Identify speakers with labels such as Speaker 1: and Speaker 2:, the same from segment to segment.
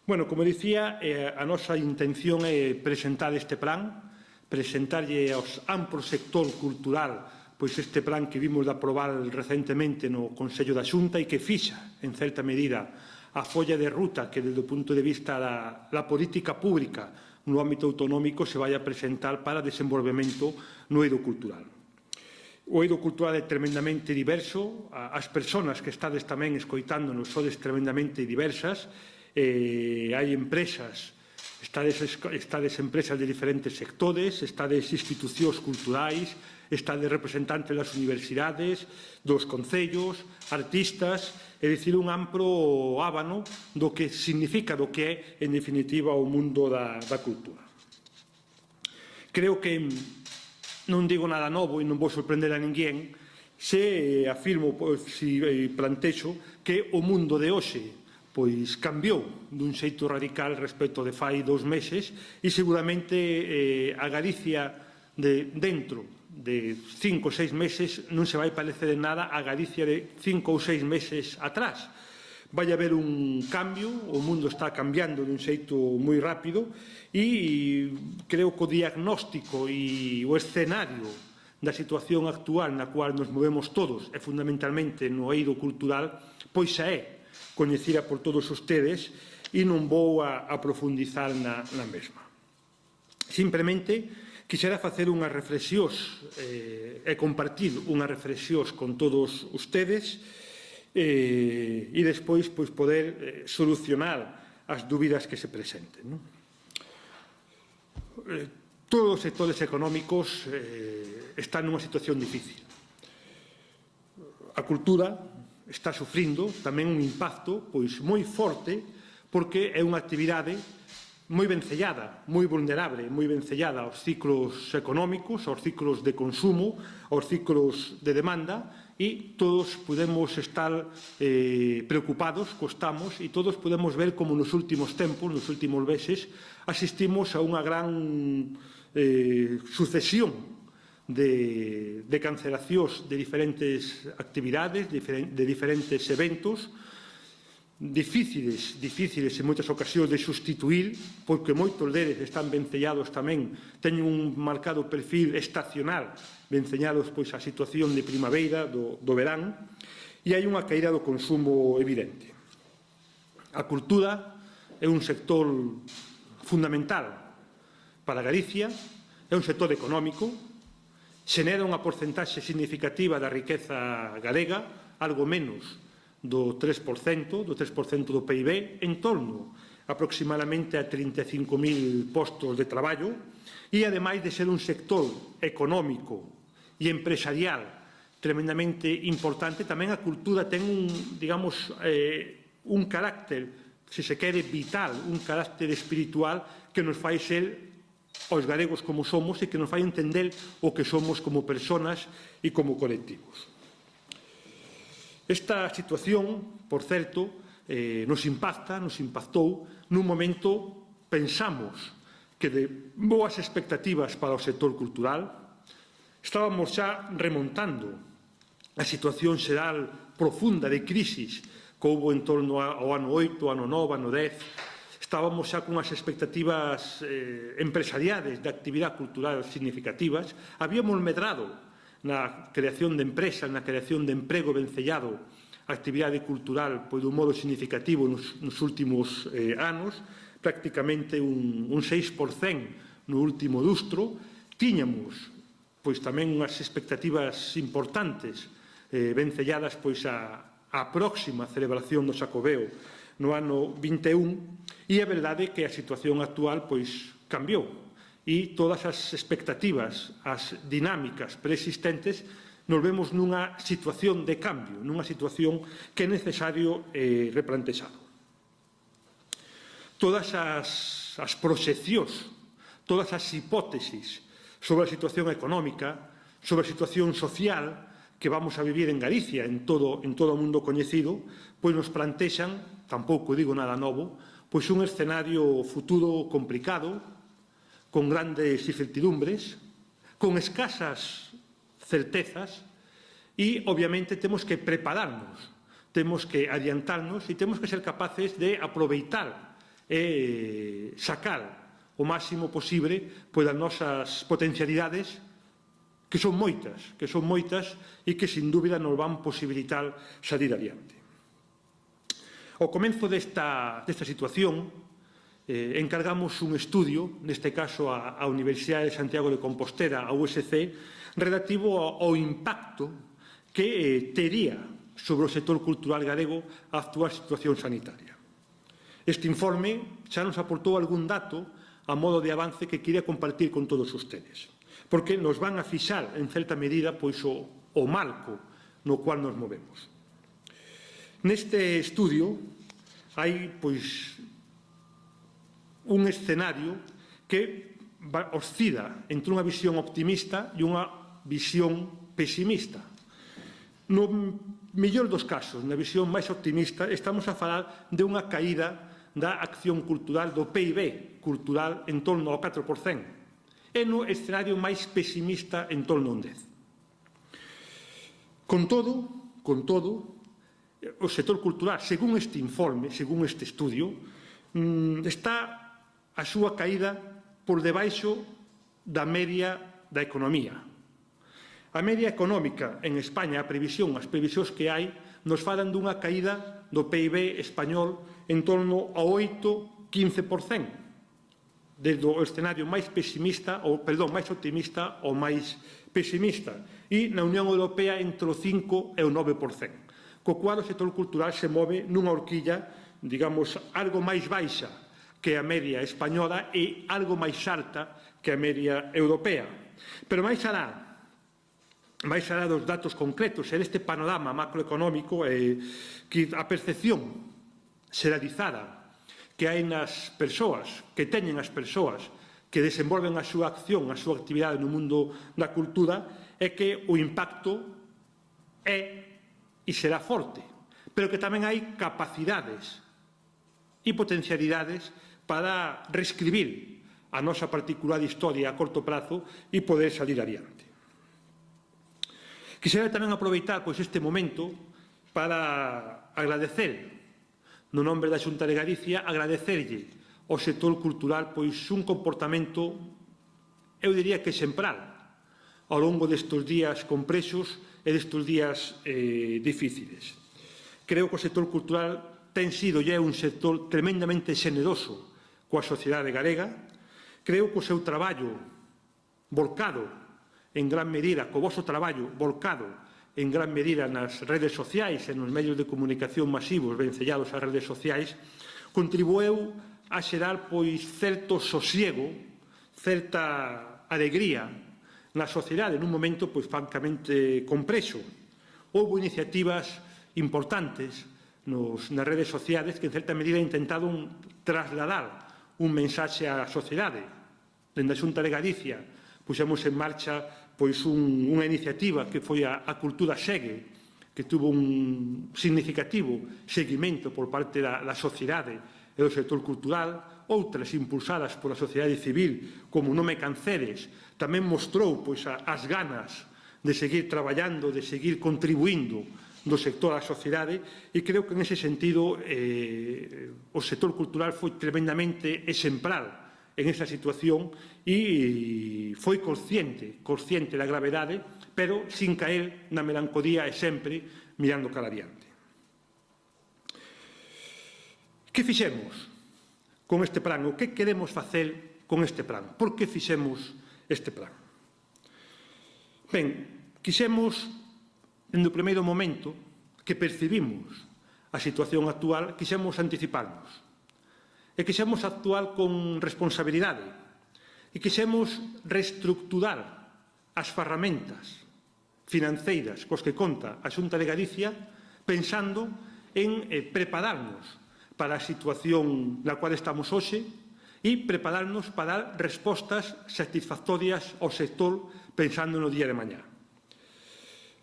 Speaker 1: Bueno, como dicía, a nosa intención é presentar este plan, presentarlle aos amplo sector cultural pois este plan que vimos de aprobar recentemente no Consello da Xunta e que fixa, en certa medida, a folla de ruta que, desde o punto de vista da política pública no ámbito autonómico, se vai a presentar para desenvolvemento no eido cultural. O eido cultural é tremendamente diverso, as persoas que estades tamén escoitándonos sodes tremendamente diversas, hai empresas, estades empresas de diferentes sectores, estades institucións culturais, estades representantes das universidades, dos concellos, artistas, é dicir, un amplo ábano do que significa, do que é, en definitiva, o mundo da cultura. Creo que non digo nada novo e non vou sorprender a ninguén se afirmo, se plantexo, que o mundo de hoxe pois cambiou dun xeito radical respecto de fai 2 meses e seguramente a Galicia de dentro de 5 ou 6 meses non se vai parecer en nada a Galicia de 5 ou 6 meses atrás. Vai haber un cambio, o mundo está cambiando dun xeito moi rápido e creo que o diagnóstico e o escenario da situación actual na cual nos movemos todos e fundamentalmente no eido cultural, pois xa é coñecida por todos ustedes e non vou a profundizar na mesma. Simplemente, quixera facer unhas reflexións e compartir unhas reflexións con todos ustedes e despois poder solucionar as dúbidas que se presenten. Todos os sectores económicos están nunha situación difícil. A cultura está sufrindo tamén un impacto moi forte porque é unha actividade moi vencellada, moi vulnerable, moi vencellada aos ciclos económicos, aos ciclos de consumo, aos ciclos de demanda e todos podemos estar preocupados, costamos, e todos podemos ver como nos últimos tempos, nos últimos meses, asistimos a unha gran sucesión de cancelacións de diferentes actividades, de diferentes eventos, difíciles en moitas ocasións de sustituir, porque moitos deles están vencellados tamén, teñen un marcado perfil estacional, vencellados pois a situación de primavera, do verán, e hai unha caída do consumo evidente. A cultura é un sector fundamental para Galicia, é un sector económico, xenera unha porcentaxe significativa da riqueza galega, algo menos do 3% do PIB, en torno aproximadamente a 35.000 postos de traballo e, ademais de ser un sector económico e empresarial tremendamente importante, tamén a cultura ten un carácter, se se quere, vital, un carácter espiritual que nos fai ser aos galegos como somos e que nos fai entender o que somos como persoas e como colectivos. Esta situación, por certo, nos impactou nun momento, pensamos, que de boas expectativas para o sector cultural, estábamos xa remontando a situación xeral profunda de crisis que houve en torno ao ano 8, ano 9, ano 10, estábamos xa cunhas expectativas empresariales de actividade cultural significativas, habíamos medrado na creación de empresas, na creación de emprego vencellado a actividade cultural dun modo significativo nos últimos anos, prácticamente un 6% no último lustro. Tiñamos tamén unhas expectativas importantes vencelladas a próxima celebración do Xacobeo no ano 21, e é verdade que a situación actual cambiou e todas as expectativas, as dinámicas preexistentes, nos vemos nunha situación de cambio, nunha situación que é necesario replantexado. Todas as proxeccións, todas as hipótesis sobre a situación económica, sobre a situación social que vamos a vivir en Galicia, en todo o mundo coñecido, nos plantexan, tampouco digo nada novo, un escenario futuro complicado, con grandes incertidumbres, con escasas certezas e, obviamente, temos que prepararnos, temos que adiantarnos e temos que ser capaces de aproveitar é sacar o máximo posible das nosas potencialidades, que son moitas e que, sin dúbida, nos van posibilitar salir adiante. Ao comenzo desta situación, encargamos un estudio, neste caso á Universidade de Santiago de Compostela, a USC, relativo ao impacto que tería sobre o sector cultural galego a actual situación sanitaria. Este informe xa nos aportou algún dato a modo de avance que quería compartir con todos ustedes, porque nos van a fixar, en certa medida, o marco no cual nos movemos. Neste estudio hai un escenario que oscila entre unha visión optimista e unha visión pesimista. No mellor dos casos, na visión máis optimista, estamos a falar de unha caída da acción cultural, do PIB cultural, en torno ao 4%. E no escenario máis pesimista, en torno a un 10%. Con todo, o sector cultural, según este informe, según este estudio, está a súa caída por debaixo da media da economía. A media económica en España, as previsións que hai, nos falan dunha caída do PIB español en torno ao 8-15%. Desde o escenario máis optimista ao máis pesimista, e na Unión Europea entre o 5 e o 9%, co cual o sector cultural se move nunha horquilla, digamos, algo máis baixa que a media española e algo máis alta que a media europea. Pero máis alá dos datos concretos, en este panorama macroeconómico, que a percepción xeralizada que hai nas persoas, que teñen as persoas que desenvolven a súa acción, a súa actividade no mundo da cultura, é que o impacto é e será forte, pero que tamén hai capacidades e potencialidades para reescribir a nosa particular historia a corto prazo e poder salir adiante. Quixera tamén aproveitar este momento para agradecer, no nombre da Xunta de Galicia, agradecerlle ao sector cultural un comportamento, eu diría que exemplar, ao longo destes días complexos e destes días difíciles. Creo que o sector cultural ten sido e é un sector tremendamente xeneroso coa sociedade galega. Creo que o seu traballo volcado en gran medida, co vosso traballo volcado en gran medida nas redes sociais e nos medios de comunicación masivos vencellados ás redes sociais, contribueu a xerar certo sosiego, certa alegría na sociedade nun momento francamente complexo. Houbo iniciativas importantes nas redes sociais que en certa medida intentaron trasladar un mensaxe á sociedade. Dende a Xunta de Galicia puxemos en marcha unha iniciativa que foi a Cultura Segue, que tuvo un significativo seguimento por parte da sociedade e do sector cultural. Outras impulsadas pola sociedade civil, como Non me canceres, tamén mostrou as ganas de seguir traballando, de seguir contribuindo do sector á sociedade, e creo que nese sentido o sector cultural foi tremendamente exemplar en esa situación e foi consciente da gravedade, pero sin caer na melancolía e sempre mirando cara adiante. Que fixemos con este plan? O que queremos facer con este plan? Por que fixemos este plan? Ben, quixemos, dende o primeiro momento que percibimos a situación actual, quixemos anticiparnos. E quixemos actuar con responsabilidade e quixemos reestructurar as ferramentas financeiras cos que conta a Xunta de Galicia, pensando en prepararnos para a situación na cual estamos hoxe e prepararnos para dar respostas satisfactorias ao sector pensando no día de mañá.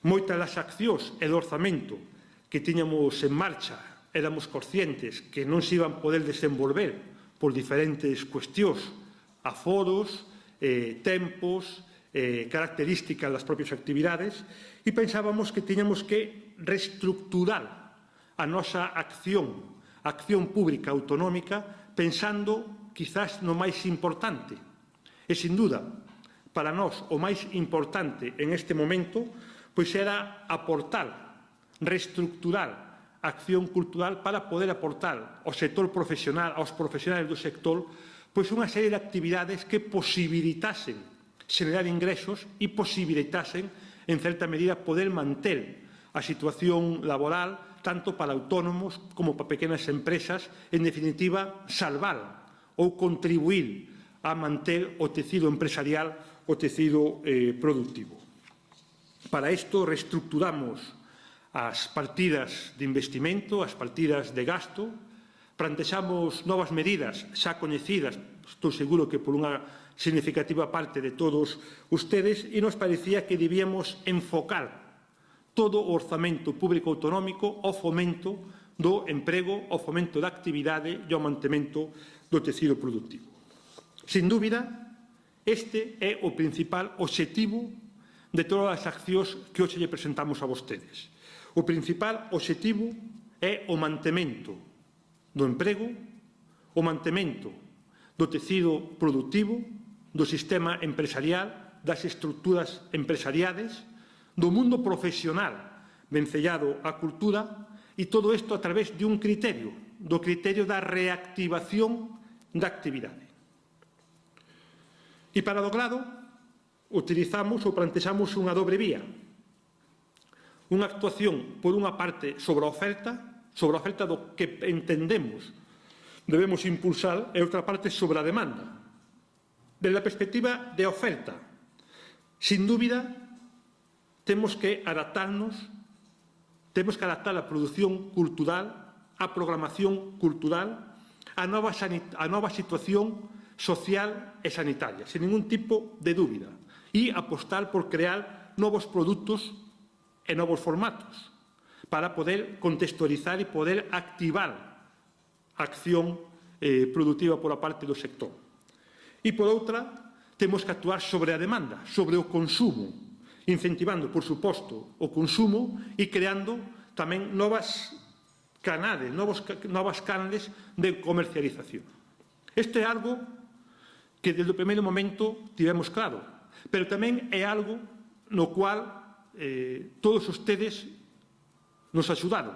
Speaker 1: Moitas das accións e do orzamento que tiñamos en marcha éramos conscientes que non se iban poder desenvolver por diferentes cuestións, aforos, tempos, características das propias actividades, e pensábamos que tiñamos que reestructurar a nosa acción pública autonómica pensando quizás no máis importante. E, sin duda, para nós o máis importante en este momento pois era aportar, reestructurar a acción cultural para poder aportar ao sector profesional, aos profesionales do sector, pois unha serie de actividades que posibilitasen xenerar ingresos e posibilitasen, en certa medida, poder manter a situación laboral tanto para autónomos como para pequenas empresas, en definitiva, salvar ou contribuir a manter o tecido empresarial, o tecido productivo. Para isto, reestructuramos as partidas de investimento, as partidas de gasto, plantexamos novas medidas xa coñecidas, estou seguro que por unha significativa parte de todos ustedes, e nos parecía que debíamos enfocar todo o orzamento público autonómico ao fomento do emprego, ao fomento da actividade e ao mantemento do tecido productivo. Sin dúbida, este é o principal obxectivo de todas as accións que hoxe lle presentamos a vostedes. O principal obxectivo é o mantemento do emprego, o mantemento do tecido productivo, do sistema empresarial, das estruturas empresariales, do mundo profesional vencellado á cultura, e todo isto a través de un criterio, do criterio da reactivación da actividade. E para logrado, utilizamos ou plantexamos unha dobre vía. Unha actuación, por unha parte, sobre a oferta do que entendemos debemos impulsar, e outra parte sobre a demanda. Desde a perspectiva de oferta, sin dúbida, temos que adaptarnos, temos que adaptar a produción cultural, a programación cultural, a nova situación social e sanitaria, sin ningún tipo de dúbida, e apostar por crear novos produtos e novos formatos para poder contextualizar e poder activar a acción productiva por a parte do sector. E, por outra, temos que actuar sobre a demanda, sobre o consumo, incentivando, por suposto, o consumo e creando tamén novas canales de comercialización. Isto é algo que, desde o primeiro momento, tivemos claro, pero tamén é algo no cual todos ustedes nos axudaron.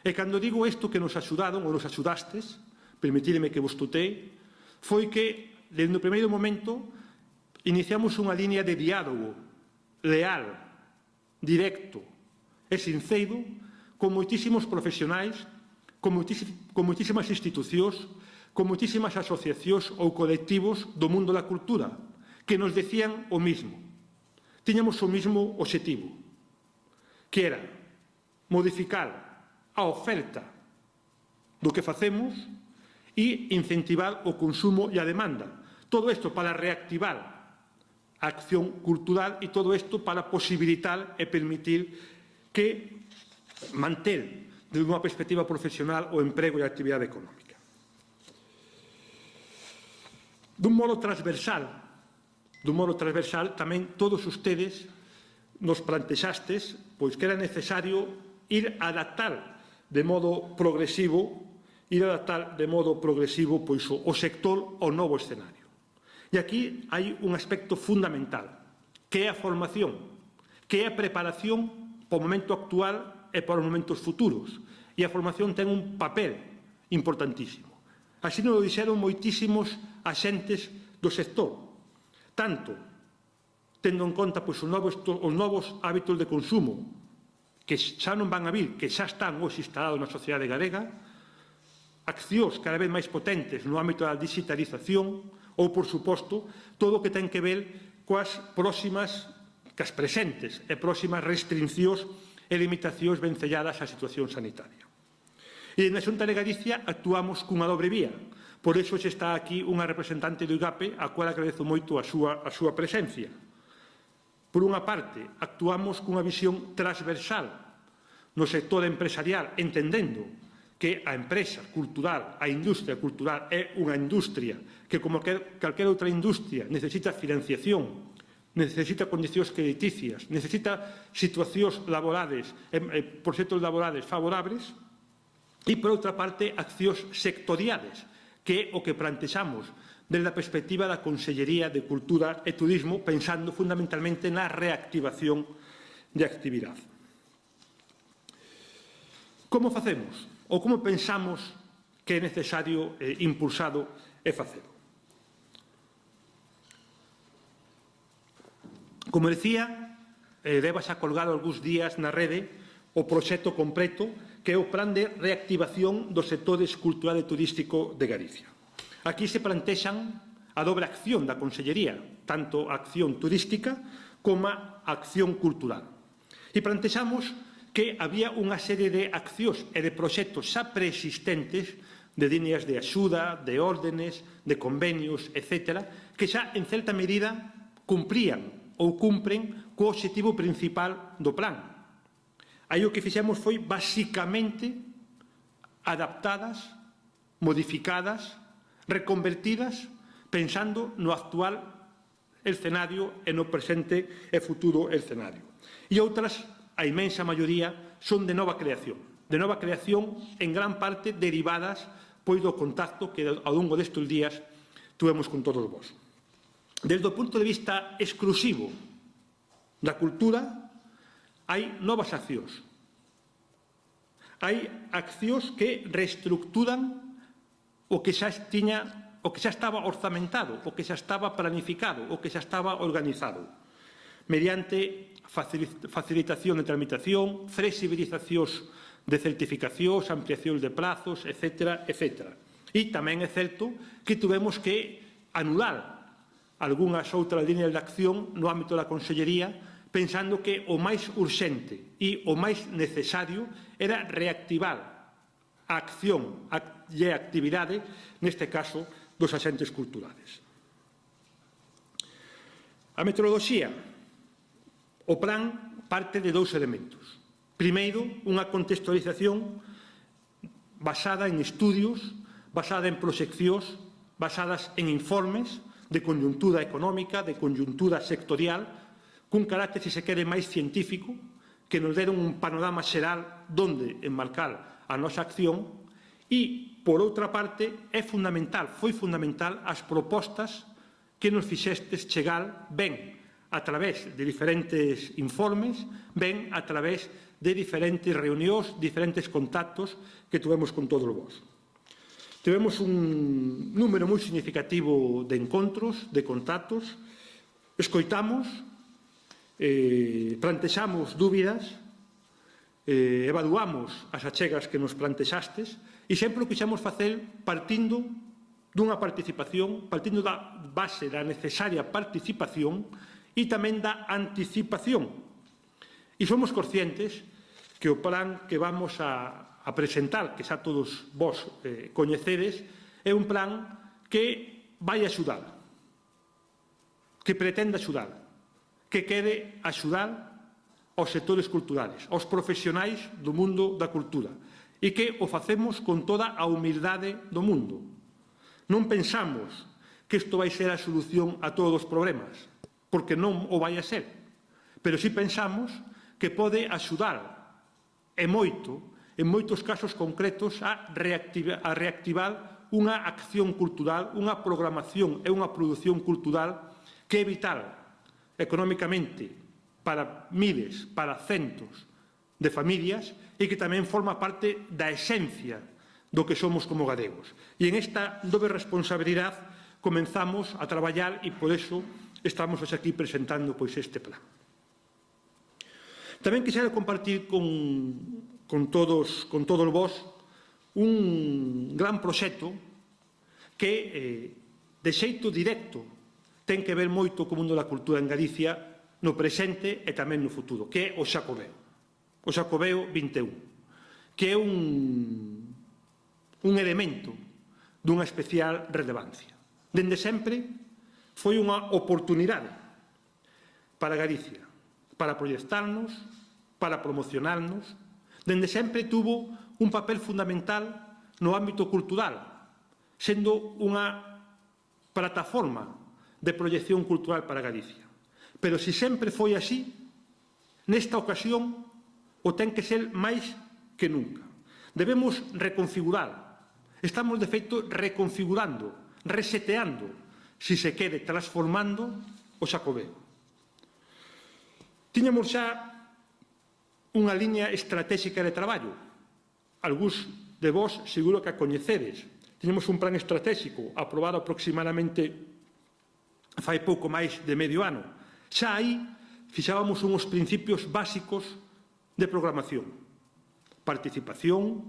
Speaker 1: E cando digo isto que nos axudaron ou nos axudastes, permitídeme que vos tutee, foi que, desde o primeiro momento, iniciamos unha liña de diálogo leal, directo e sinceiro con moitísimos profesionais, con moitísimas institucións, con moitísimas asociacións ou colectivos do mundo da cultura que nos decían o mismo. Tiñamos o mismo obxectivo, que era modificar a oferta do que facemos e incentivar o consumo e a demanda. Todo isto para reactivar a acción cultural e todo isto para posibilitar e permitir que manter, desde unha perspectiva profesional, o emprego e a actividade económica. Dun modo transversal, tamén todos ustedes nos plantexastes pois que era necesario ir a adaptar de modo progresivo pois o sector ao novo escenario. E aquí hai un aspecto fundamental, que é a formación, que é a preparación para o momento actual e para os momentos futuros. E a formación ten un papel importantísimo. Así nos lo dixeron moitísimos axentes do sector, tanto tendo en conta pois, os novos hábitos de consumo que xa non van a vir, que xa están hoxe instalados na sociedade galega, accións cada vez máis potentes no ámbito da digitalización ou, por suposto, todo o que ten que ver coas presentes e próximas restriccións e limitacións vencelladas á situación sanitaria. E na Xunta de Galicia actuamos cunha dobre vía. Por iso xe está aquí unha representante do IGAPE, a cual agradezo moito a súa presencia. Por unha parte, actuamos cunha visión transversal no sector empresarial, entendendo que a empresa cultural, a industria cultural é unha industria que, como calquera outra industria, necesita financiación, necesita condicións crediticias, necesita situacións laborales, proxectos laborales favorables, e, por outra parte, accións sectoriales que é o que plantexamos desde a perspectiva da Consellería de Cultura e Turismo, pensando fundamentalmente na reactivación de actividade. Como facemos? Ou como pensamos que é necesario impulsado e facelo? Como decía, levas a colgar algúns días na rede o proxecto completo que é o Plan de Reactivación dos Sectores Cultural e Turístico de Galicia. Aquí se plantexan a dobre acción da Consellería, tanto a acción turística como a acción cultural. E plantexamos que había unha serie de accións e de proxectos xa preexistentes de líneas de axuda, de órdenes, de convenios, etc., que xa en certa medida cumprían ou cumpren co obxectivo principal do plan. Aí o que fixemos foi basicamente adaptadas, modificadas, reconvertidas, pensando no actual escenario e no presente e futuro escenario. E outras, a imensa maioría, son de nova creación en gran parte derivadas pois do contacto que ao longo destes días tuvemos con todos vós. Desde o punto de vista exclusivo da cultura, hai novas accións. Hai accións que reestructuran o que xa estaba orzamentado, o que xa estaba planificado, o que xa estaba organizado, mediante facilitación de tramitación, flexibilizacións de certificacións, ampliacións de prazos, etc., etc. E tamén é certo que tuvemos que anular algunhas outras líneas de acción no ámbito da Consellería, pensando que o máis urxente e o máis necesario era reactivar a acción e a actividade, neste caso, dos axentes culturales. A metodoloxía. O plan parte de dous elementos. Primeiro, unha contextualización basada en estudios, basada en proxeccións, basadas en informes de conjuntura económica, de conjuntura sectorial, cun carácter, se quere, máis científico, que nos deron un panorama xeral donde enmarcar a nosa acción e, por outra parte, foi fundamental as propostas que nos fixestes chegar ben a través de diferentes informes, ben a través de diferentes reunións, diferentes contactos que tuvemos con todos vós. Tivemos un número moi significativo de encontros, de contactos, escoitamos, plantexamos dúbidas, evaluamos as achegas que nos plantexastes e sempre o quixemos facer partindo dunha participación, partindo da base da necesaria participación e tamén da anticipación. E somos conscientes que o plan que vamos a presentar, que xa todos vós coñecedes, é un plan que vai axudar, que pretende axudar, que quere axudar aos sectores culturales, aos profesionais do mundo da cultura, e que o facemos con toda a humildade do mundo. Non pensamos que isto vai ser a solución a todos os problemas, porque non o vai a ser, pero sí pensamos que pode axudar, e moito, en moitos casos concretos, a reactivar unha acción cultural, unha programación e unha produción cultural que é vital económicamente para miles, para centos de familias e que tamén forma parte da esencia do que somos como galegos. E en esta dobre responsabilidade comenzamos a traballar e por eso estamos aquí presentando este plan. Tamén quixera compartir con todos vós un gran proxecto que, de xeito directo, ten que ver moito co mundo da cultura en Galicia no presente e tamén no futuro, que é o Xacobeo. O Xacobeo 21, que é un elemento dunha especial relevancia. Dende sempre foi unha oportunidade para Galicia, para proyectarnos, para promocionarnos. Dende sempre tuvo un papel fundamental no ámbito cultural, sendo unha plataforma de proyección cultural para Galicia. Pero se sempre foi así, nesta ocasión o ten que ser máis que nunca. Debemos reconfigurar Estamos, de feito, reconfigurando, reseteando, si se quere, transformando o Xacobeo. Tiñamos xa unha liña estratégica de traballo. Algúns de vós seguro que a coñecedes. Tiñamos un plan estratégico aprobado aproximadamente fai pouco máis de medio ano. Xa aí fixábamos uns principios básicos de programación. Participación,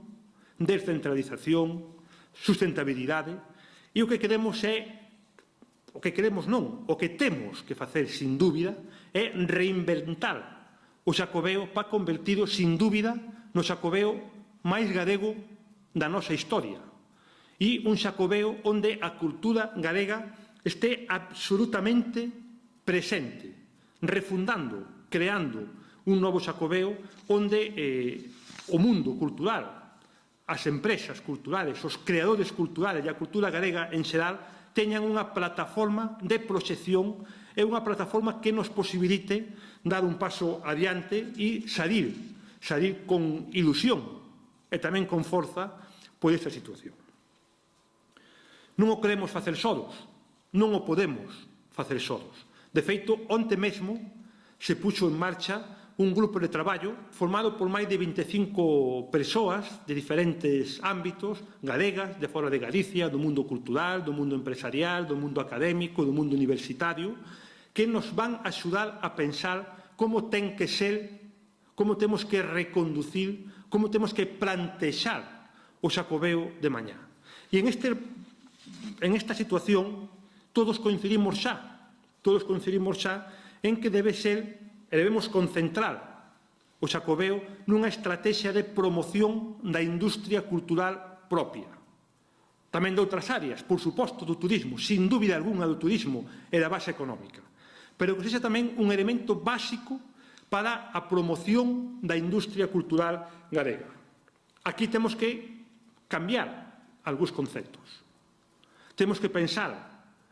Speaker 1: descentralización, sustentabilidade, e o que queremos é, o que queremos non, o que temos que facer, sin dúbida, é reinventar o Xacobeo para convertido, sin dúbida, no Xacobeo máis galego da nosa historia. E un Xacobeo onde a cultura galega este absolutamente presente, refundando, creando un novo Xacobeo onde o mundo cultural, as empresas culturales, os creadores culturales e a cultura galega en xeral teñan unha plataforma de proxección e unha plataforma que nos posibilite dar un paso adiante e salir con ilusión e tamén con forza por esta situación. Non o queremos facer solos, non o podemos facer solos. De feito, onte mesmo se puxo en marcha un grupo de traballo formado por máis de 25 persoas de diferentes ámbitos, galegas, de fora de Galicia, do mundo cultural, do mundo empresarial, do mundo académico, do mundo universitario, que nos van a axudar a pensar como ten que ser, como temos que reconducir, como temos que plantexar o Xacobeo de mañá. E en esta situación todos coincidimos xa en que debe ser e debemos concentrar o Xacobeo nunha estrategia de promoción da industria cultural propia. Tamén de outras áreas, por suposto, do turismo, sin dúbida algunha do turismo e da base económica, pero que sexa tamén un elemento básico para a promoción da industria cultural galega. Aquí temos que cambiar algúns conceptos. Temos que pensar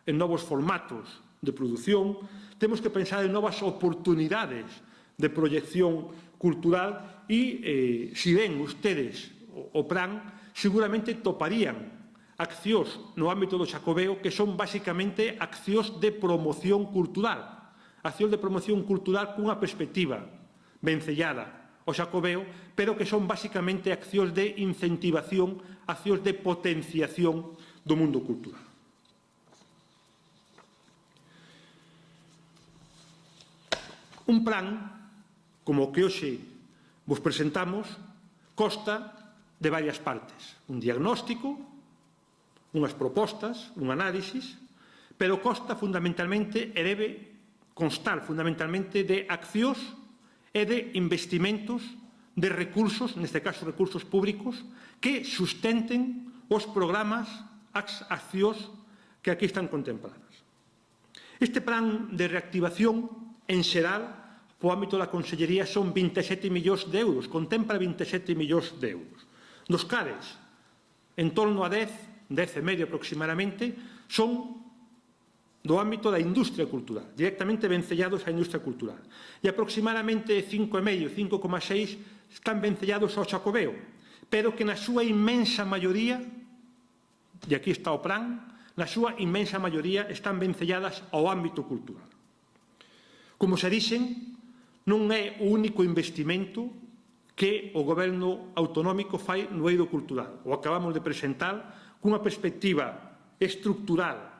Speaker 1: en novos formatos de produción, temos que pensar en novas oportunidades de proyección cultural e, se ven ustedes o plan, seguramente toparían accións no ámbito do Xacobeo que son basicamente accións de promoción cultural. Accións de promoción cultural cunha perspectiva vencellada ao Xacobeo, pero que son basicamente accións de incentivación, accións de potenciación do mundo cultural. Un plan, como o que hoxe vos presentamos, consta de varias partes. Un diagnóstico, unhas propostas, un análisis, pero consta fundamentalmente e debe constar fundamentalmente de accións e de investimentos, de recursos, neste caso recursos públicos, que sustenten os programas, as accións que aquí están contempladas. Este plan de reactivación, en xeral, po ámbito da Consellería son 27 millóns de euros, contempla 27 millóns de euros. Dos cales, en torno a 10 e medio aproximadamente, son do ámbito da industria cultural, directamente vencellados á industria cultural. E aproximadamente 5,5, 5,6 están vencellados ao Xacobeo, pero que na súa inmensa maioría, e aquí está o plan, na súa inmensa maioría están vencelladas ao ámbito cultural. Como se dixen, non é o único investimento que o goberno autonómico fai no eido cultural. O acabamos de presentar cunha perspectiva estructural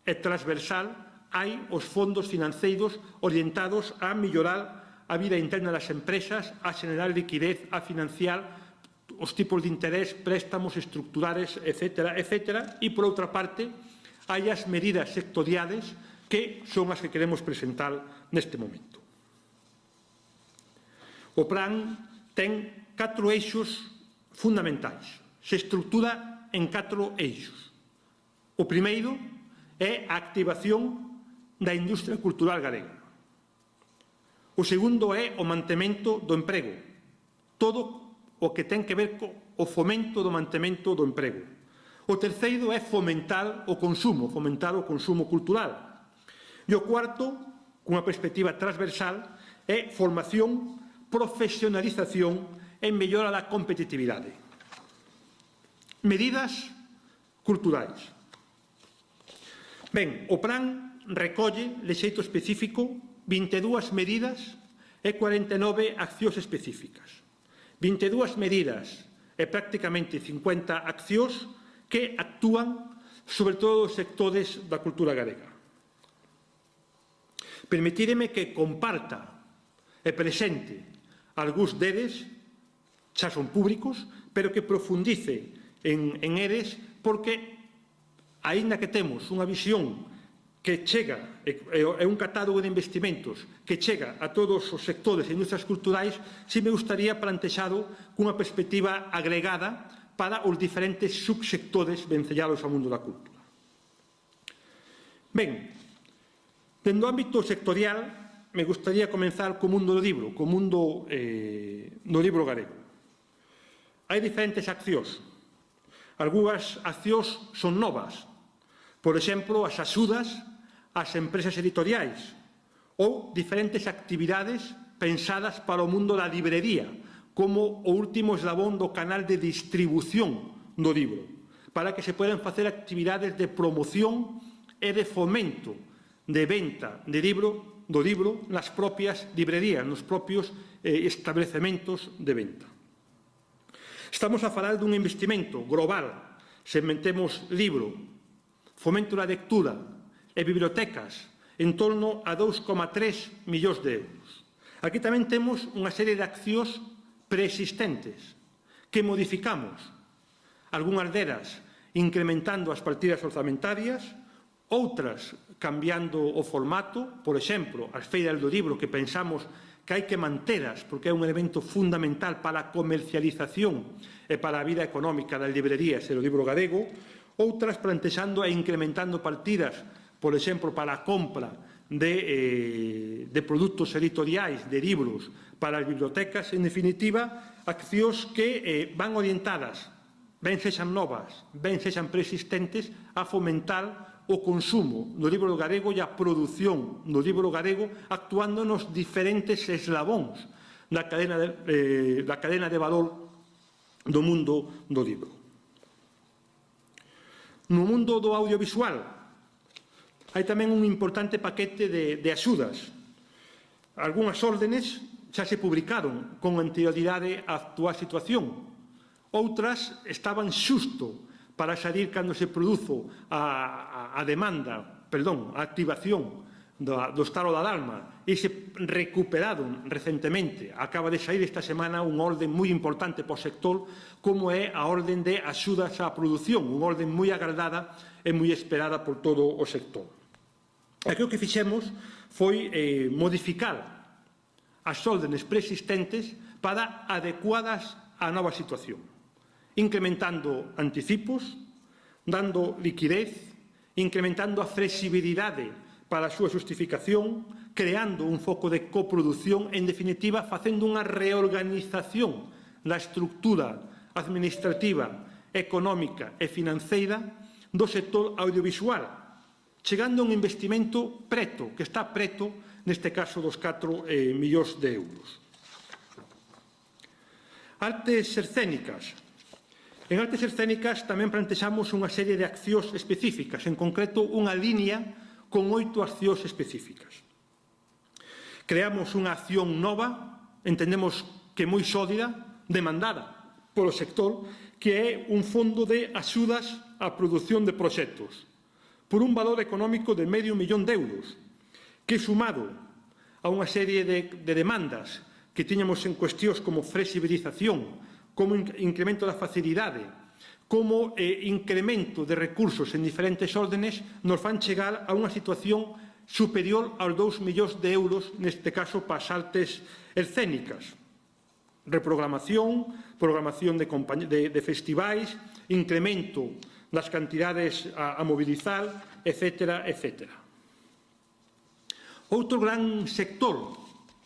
Speaker 1: e transversal. Hai os fondos financeiros orientados a mellorar a vida interna das empresas, a xenerar liquidez, a financiar os tipos de interés, préstamos estructurales, etc., etc. E, por outra parte, hai as medidas sectoriales que son as que queremos presentar neste momento. O plan ten 4 eixos fundamentais. Se estrutura en 4 eixos. O primeiro é a activación da industria cultural galega. O segundo é o mantemento do emprego. Todo o que ten que ver co fomento do mantemento do emprego. O terceiro é fomentar o consumo cultural. E o cuarto, cunha perspectiva transversal, é formación, profesionalización e mellora da competitividade. Medidas culturais. Ben, o plan recolle, de xeito específico, 22 medidas e 49 accións específicas. 22 medidas e prácticamente 50 accións que actúan sobre todo os sectores da cultura galega. Permitíreme que comparta e presente algúns deles, xa son públicos, pero que profundice en eles porque, aínda que temos unha visión que chega, é un catálogo de investimentos que chega a todos os sectores e industrias culturais, si me gustaría plantexado cunha perspectiva agregada para os diferentes subsectores vencellados ao mundo da cultura. Ben, dentro do ámbito sectorial, me gustaría comenzar co mundo do libro, co mundo do libro galego. Hai diferentes accións. Algúas accións son novas. Por exemplo, as axudas ás empresas editoriais ou diferentes actividades pensadas para o mundo da librería, como o último eslabón do canal de distribución do libro, para que se podan facer actividades de promoción e de fomento de venta do libro nas propias librerías, nos propios establecementos de venta. Estamos a falar dun investimento global, segmentemos libro, fomento da lectura e bibliotecas, en torno a 2,3 millóns de euros. Aquí tamén temos unha serie de accións preexistentes que modificamos, algunhas delas incrementando as partidas orzamentarias, outras cambiando o formato, por exemplo, as feiras do libro que pensamos que hai que mantelas porque é un elemento fundamental para a comercialización e para a vida económica das librerías e do libro galego, outras plantexando e incrementando partidas, por exemplo, para a compra de produtos editoriais, de libros para as bibliotecas, en definitiva, accións que van orientadas, ben sexan novas, ben sexan preexistentes, a fomentar o consumo do libro galego e a produción do libro galego actuando nos diferentes eslabóns da cadena de valor do mundo do libro. No mundo do audiovisual, hai tamén un importante paquete de axudas. Algúnas órdenes xa se publicaron con anterioridade á actual situación. Outras estaban xusto para salir cando se produzo a activación do estado de alarma e se recuperaron recentemente. Acaba de sair esta semana unha orden moi importante para o sector como é a orden de axudas á produción, unha orden moi agardada e moi esperada por todo o sector. Aquí o que fixemos foi modificar as órdenes preexistentes para adecuadas á nova situación, incrementando anticipos, dando liquidez, incrementando a flexibilidade para a súa xustificación, creando un foco de coproducción, en definitiva, facendo unha reorganización da estructura administrativa, económica e financeira do sector audiovisual, chegando a un investimento preto, que está preto, neste caso, dos 4 millóns de euros. Artes escénicas. En artes escénicas tamén plantexamos unha serie de accións específicas, en concreto unha línea con 8 accións específicas. Creamos unha acción nova, entendemos que moi sólida, demandada polo sector, que é un fondo de axudas á produción de proxectos, por un valor económico de medio millón de euros, que sumado a unha serie de demandas que tiñamos en cuestións como flexibilización, como incremento da facilidade, como incremento de recursos en diferentes órdenes, nos fan chegar a unha situación superior aos 2 millóns de euros, neste caso para as artes escénicas. Reprogramación, programación de festivais, incremento das cantidades a mobilizar, etc., etc. Outro gran sector,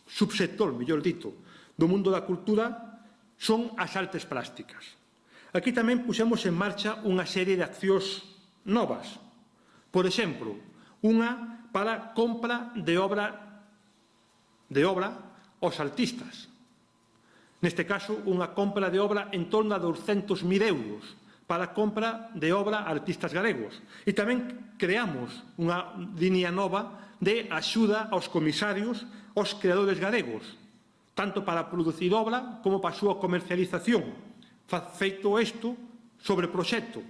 Speaker 1: subsector, mellor dito, do mundo da cultura son as artes plásticas. Aquí tamén puxemos en marcha unha serie de accións novas. Por exemplo, unha para compra de obra aos artistas. Neste caso, unha compra de obra en torno a 200.000 euros para a compra de obra a artistas galegos. E tamén creamos unha liña nova de axuda aos comisarios, aos creadores galegos, tanto para producir obra como para a súa comercialización. Feito isto sobre proxecto.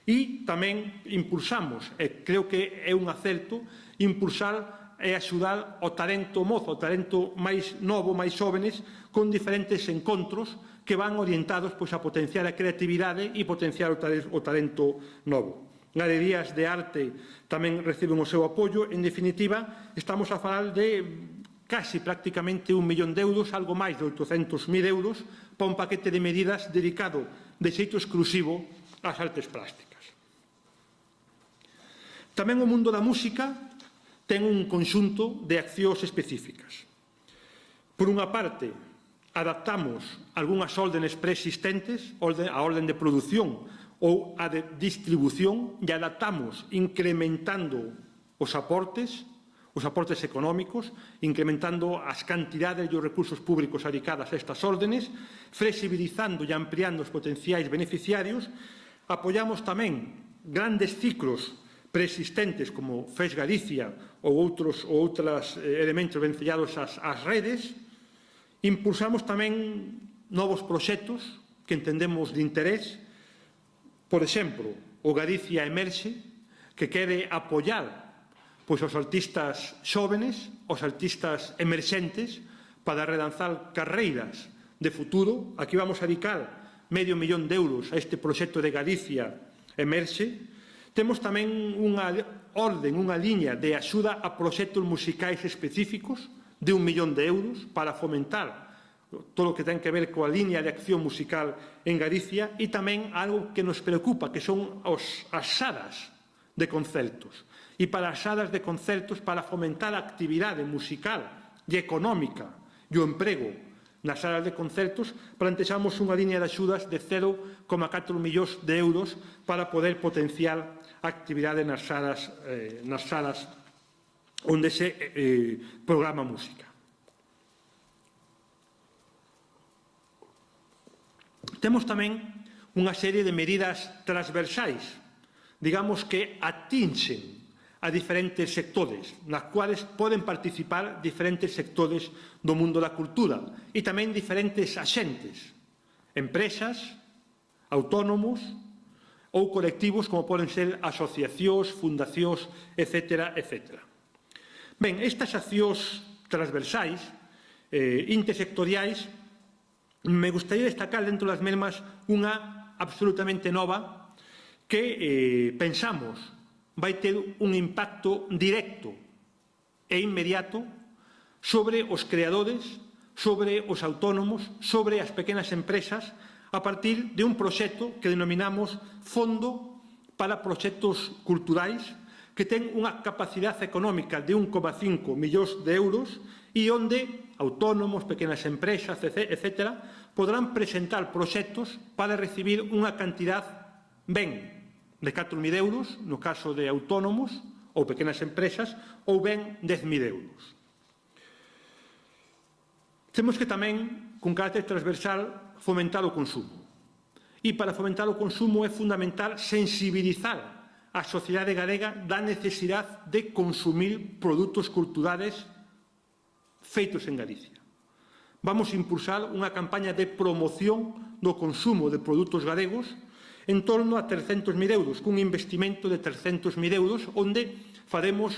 Speaker 1: E tamén impulsamos, e creo que é un acerto, impulsar e axudar o talento mozo, o talento máis novo, máis jóvenes, con diferentes encontros que van orientados a potenciar a creatividade e potenciar o talento novo. Galerías de arte tamén reciben o seu apoio. En definitiva, estamos a falar de casi prácticamente 1 millón de euros, algo máis de 800.000 euros, para un paquete de medidas dedicado de xeito exclusivo ás artes plásticas. Tamén o mundo da música ten un conxunto de accións específicas. Por unha parte, adaptamos algunhas órdenes preexistentes, a orden de produción ou a de distribución, e adaptamos incrementando os aportes económicos, incrementando as cantidades e os recursos públicos dedicados a estas órdenes, flexibilizando e ampliando os potenciais beneficiarios. Apoiamos tamén grandes ciclos preexistentes como FES Galicia ou outros elementos vencillados ás redes. Impulsamos tamén novos proxectos que entendemos de interés. Por exemplo, o Galicia Emerxe, que quere apoiar os artistas xóvenes, os artistas emerxentes, para relanzar carreiras de futuro. Aquí vamos a dedicar medio millón de euros a este proxecto de Galicia Emerxe. Temos tamén unha orden, unha liña de axuda a proxectos musicais específicos de 1 millón de euros para fomentar todo o que ten que ver coa liña de acción musical en Galicia, e tamén algo que nos preocupa, que son as salas de concertos. E para as salas de concertos, para fomentar a actividade musical e económica e o emprego nas salas de concertos, plantexamos unha liña de axudas de 0,4 millóns de euros para poder potenciar a actividade nas salas onde se programa música. Temos tamén unha serie de medidas transversais, digamos que atinxen a diferentes sectores, nas cuales poden participar diferentes sectores do mundo da cultura e tamén diferentes axentes, empresas, autónomos ou colectivos como poden ser asociacións, fundacións, etc. Ben, estas accións transversais, intersectoriais, me gustaría destacar dentro das mesmas unha absolutamente nova que pensamos vai ter un impacto directo e inmediato sobre os creadores, sobre os autónomos, sobre as pequenas empresas, a partir de un proxecto que denominamos Fondo para Proxectos Culturais, que ten unha capacidade económica de 1,5 millóns de euros e onde autónomos, pequenas empresas, etc., podrán presentar proxectos para recibir unha cantidad ben de 4.000 euros, no caso de autónomos ou pequenas empresas, ou ben 10.000 euros. Temos que tamén, con carácter transversal, fomentar o consumo. E para fomentar o consumo é fundamental sensibilizar a sociedade galega da necesidade de consumir produtos culturales feitos en Galicia. Vamos a impulsar unha campaña de promoción do consumo de produtos galegos en torno a 300.000 euros, cun investimento de 300.000 euros, onde faremos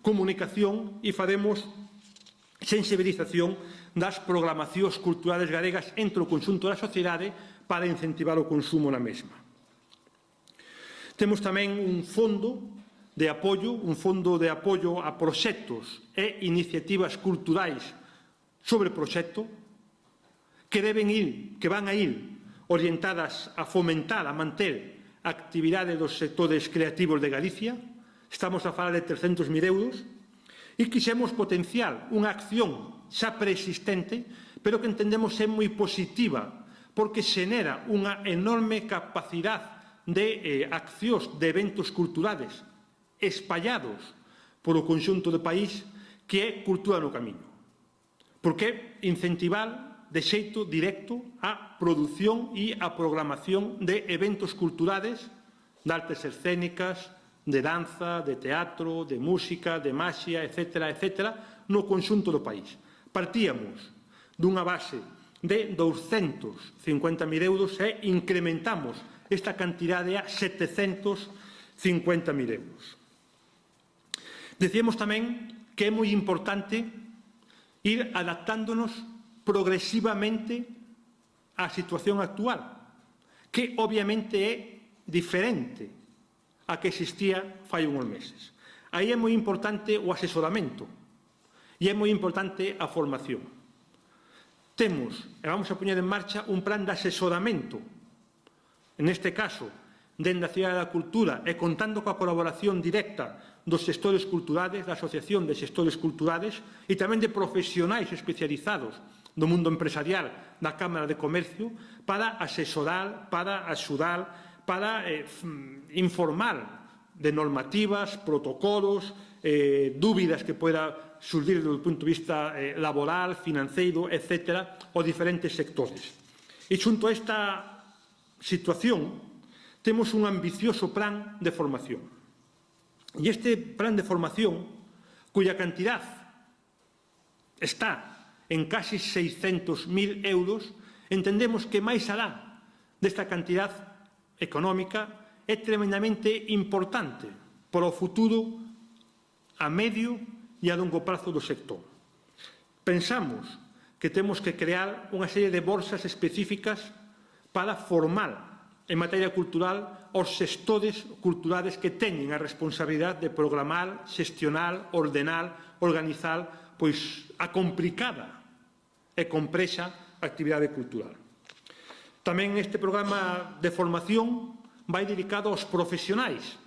Speaker 1: comunicación e faremos sensibilización das programacións culturales galegas entre o conxunto da sociedade para incentivar o consumo na mesma. Temos tamén un fondo de apoio a proxectos e iniciativas culturais sobre proxecto que van a ir orientadas a fomentar, a manter a actividade dos sectores creativos de Galicia. Estamos a falar de 300.000 euros e quixemos potenciar unha acción xa preexistente, pero que entendemos é moi positiva, porque xenera unha enorme capacidade de accións de eventos culturales espallados por o conxunto do país, que é Cultura no Camiño. Porque incentivar de xeito directo a produción e a programación de eventos culturales, de artes escénicas, de danza, de teatro, de música, de maxia, etc., no conxunto do país. Partíamos dunha base de 250.000 euros e incrementamos esta cantidade a 750.000 euros. Decíamos tamén que é moi importante ir adaptándonos progresivamente á situación actual, que obviamente é diferente a que existía fai uns meses. Aí é moi importante o asesoramento e é moi importante a formación. Temos, e vamos a poñer en marcha, un plan de asesoramento, neste caso, dende a Cidade da Cultura e contando coa colaboración directa dos xestores culturales, da Asociación de Xestores Culturales e tamén de profesionais especializados do mundo empresarial da Cámara de Comercio para asesorar, para axudar, para informar de normativas, protocolos, dúbidas que poida surgir do punto de vista laboral, financeiro, etc., os diferentes sectores. E xunto a esta situación, temos un ambicioso plan de formación. E este plan de formación, cuya cantidad está en casi 600.000 euros, entendemos que máis alá desta cantidad económica é tremendamente importante para o futuro a medio e a longo prazo do sector. Pensamos que temos que crear unha serie de bolsas específicas para formar en materia cultural os xestores culturales que teñen a responsabilidade de programar, xestionar, ordenar, organizar pois a complicada e complexa actividade cultural. Tamén este programa de formación vai dedicado aos profesionais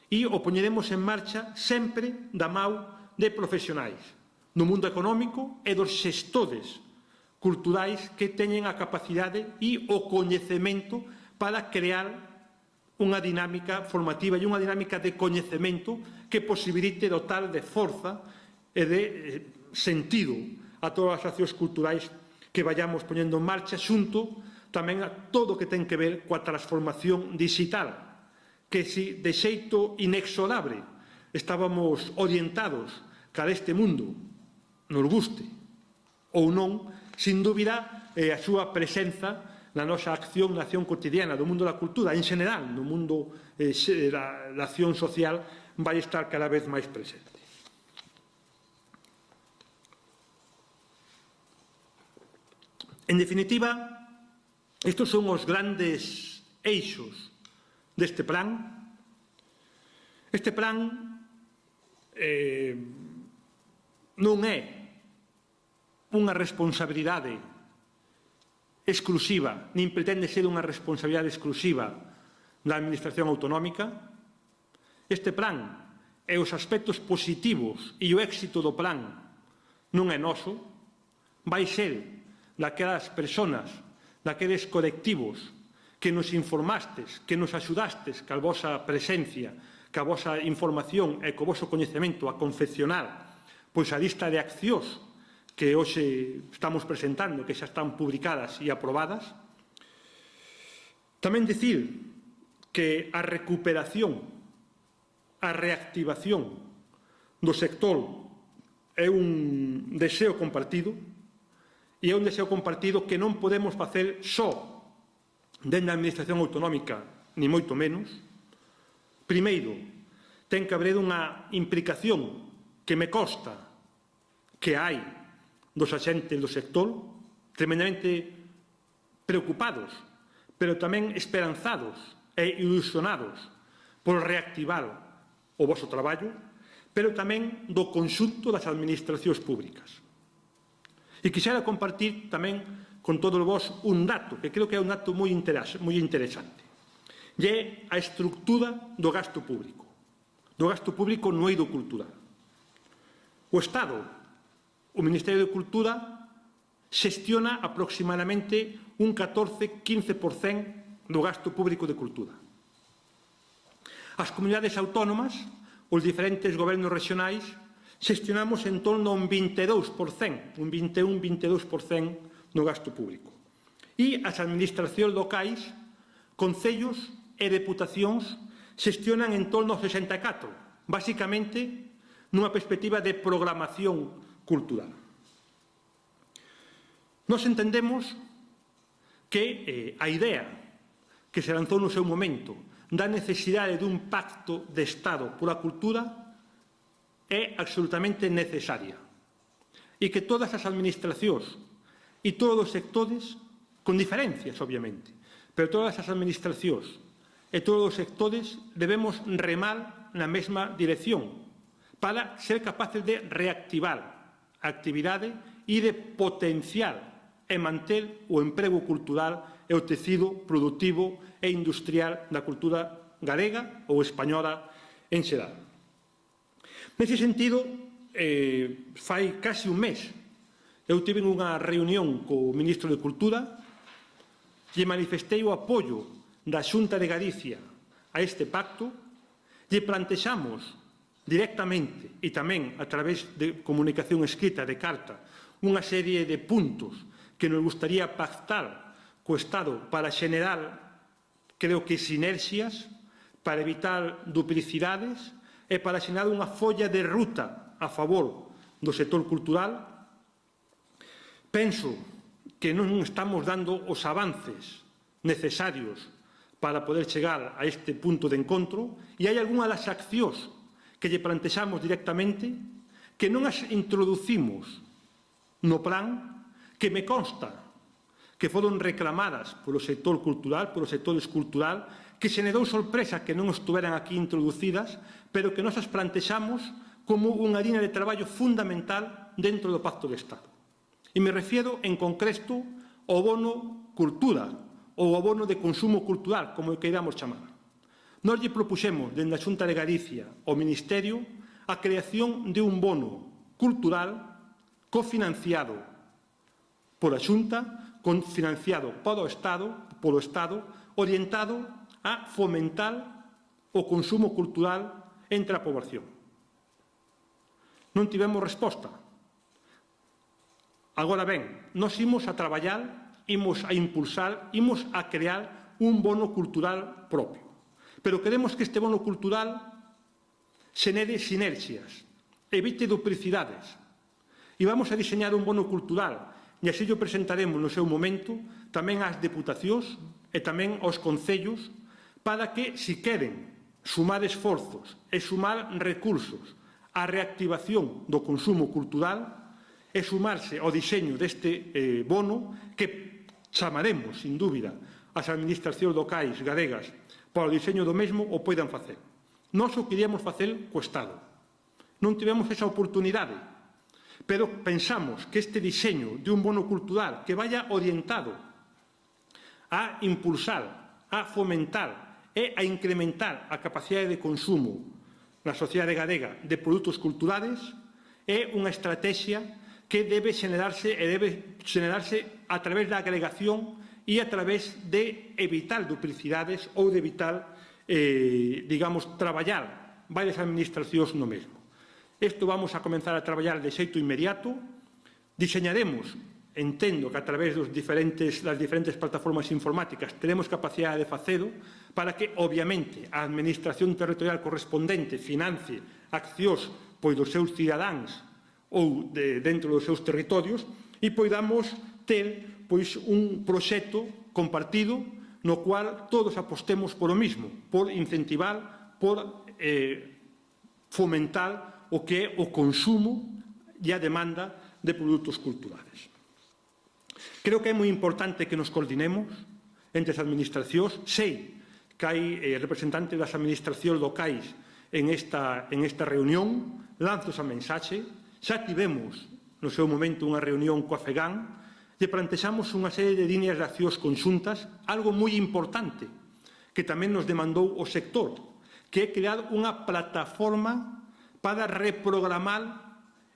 Speaker 1: e o poñeremos en marcha sempre da mão de profesionais no mundo económico e dos xestores culturais que teñen a capacidade e o coñecemento para crear unha dinámica formativa e unha dinámica de coñecemento que posibilite dotar de forza e de sentido a todas as accións culturais que vayamos poñendo en marcha, xunto tamén a todo o que ten que ver coa transformación digital, que se de xeito inexorable estábamos orientados cara a este mundo, nos guste ou non, sin dúbida a súa presenza na nosa acción, na acción cotidiana do mundo da cultura, en general, no mundo da acción social, vai estar cada vez máis presente. En definitiva, estes son os grandes eixos deste plan. Este plan non é unha responsabilidade exclusiva, nin pretende ser unha responsabilidade exclusiva da Administración Autonómica. Este plan e os aspectos positivos e o éxito do plan non é noso, vai ser daquelas persoas, daqueles colectivos que nos informastes, que nos axudastes ca vosa presencia, ca vosa información e co voso coñecemento a confeccionar pois a lista de accións que hoxe estamos presentando, que xa están publicadas e aprobadas. Tamén dicir que a recuperación, a reactivación do sector é un deseo compartido, e é un deseo compartido que non podemos facer só dende a Administración Autonómica, ni moito menos. Primeiro, ten que haber unha implicación que me consta que hai dos axentes do sector, tremendamente preocupados, pero tamén esperanzados e ilusionados por reactivar o voso traballo, pero tamén do conxunto das administracións públicas. E quixera compartir tamén con todos vós un dato, que creo que é un dato moi interesante. E é a estructura do gasto público no eido cultural. O Estado, o Ministerio de Cultura, xestiona aproximadamente un 14-15% do gasto público de cultura. As comunidades autónomas, os diferentes gobernos regionais, xestionamos en torno a un 22%, un 21-22% no gasto público. E as administracións locais, concellos e deputacións xestionan en torno ao 64, basicamente nunha perspectiva de programación cultural. Nos entendemos que a idea que se lanzou no seu momento da necesidade dun pacto de Estado pola cultura é absolutamente necesaria e que todas as administracións e todos os sectores, con diferencias, obviamente, pero todas as administracións e todos os sectores debemos remar na mesma dirección para ser capaces de reactivar a actividade e de potenciar e manter o emprego cultural e o tecido productivo e industrial da cultura galega ou española en xeral. Nese sentido, fai casi un mes, eu tive unha reunión co ministro de Cultura e manifestei o apoio da Xunta de Galicia a este pacto e plantexamos directamente e tamén a través de comunicación escrita de carta unha serie de puntos que nos gustaría pactar co Estado para xenerar, creo que, sinerxias, para evitar duplicidades e para xenerar unha folla de ruta a favor do sector cultural. Penso que non estamos dando os avances necesarios para poder chegar a este punto de encontro e hai algunhas das accións que lle plantexamos directamente que non as introducimos no plan, que me consta que foron reclamadas polo sector cultural, polo sector escultural, que se deu sorpresa que non estuveran aquí introducidas, pero que nós as plantexamos como unha liña de traballo fundamental dentro do Pacto de Estado. E me refiero en concreto ao bono cultura ou ao bono de consumo cultural, como o queiramos chamar. Nós lle propuxemos, dende a Xunta de Galicia ao Ministerio, a creación de un bono cultural cofinanciado pola Xunta, financiado polo Estado, orientado a fomentar o consumo cultural entre a poboación. Non tivemos resposta. Agora ben, nós imos a traballar, imos a impulsar, imos a crear un bono cultural propio. Pero queremos que este bono cultural xenere sinerxias, evite duplicidades. E vamos a diseñar un bono cultural, e así o presentaremos no seu momento tamén ás deputacións e tamén aos concellos, para que, se queren sumar esforzos e sumar recursos á reactivación do consumo cultural e sumarse ao diseño deste bono, que chamaremos, sin dúbida, as administracións locais galegas para o diseño do mesmo, o poidan facer. Nós o queríamos facer co Estado. Non tivemos esa oportunidade, pero pensamos que este diseño de un bono cultural que vaya orientado a impulsar, a fomentar e a incrementar a capacidade de consumo na sociedade galega de produtos culturales é unha estrategia que debe xenerarse a través da agregación e a través de evitar duplicidades ou de evitar, traballar varias administracións no mesmo. Isto vamos a comenzar a traballar de xeito inmediato. Diseñaremos, entendo que a través das diferentes plataformas informáticas teremos capacidade de facelo para que, obviamente, a administración territorial correspondente financie accións dos seus cidadáns ou dentro dos seus territorios e poidamos ter un proxecto compartido no cual todos apostemos por o mismo, por incentivar, por fomentar o que é o consumo e a demanda de produtos culturales. Creo que é moi importante que nos coordinemos entre as administracións. Sei que hai representantes das administracións locais en esta reunión. Lanzo esa mensaxe. Xa tivemos no seu momento unha reunión coa FEGAN e plantexamos unha serie de líneas de accións conxuntas, algo moi importante que tamén nos demandou o sector, que é crear unha plataforma para reprogramar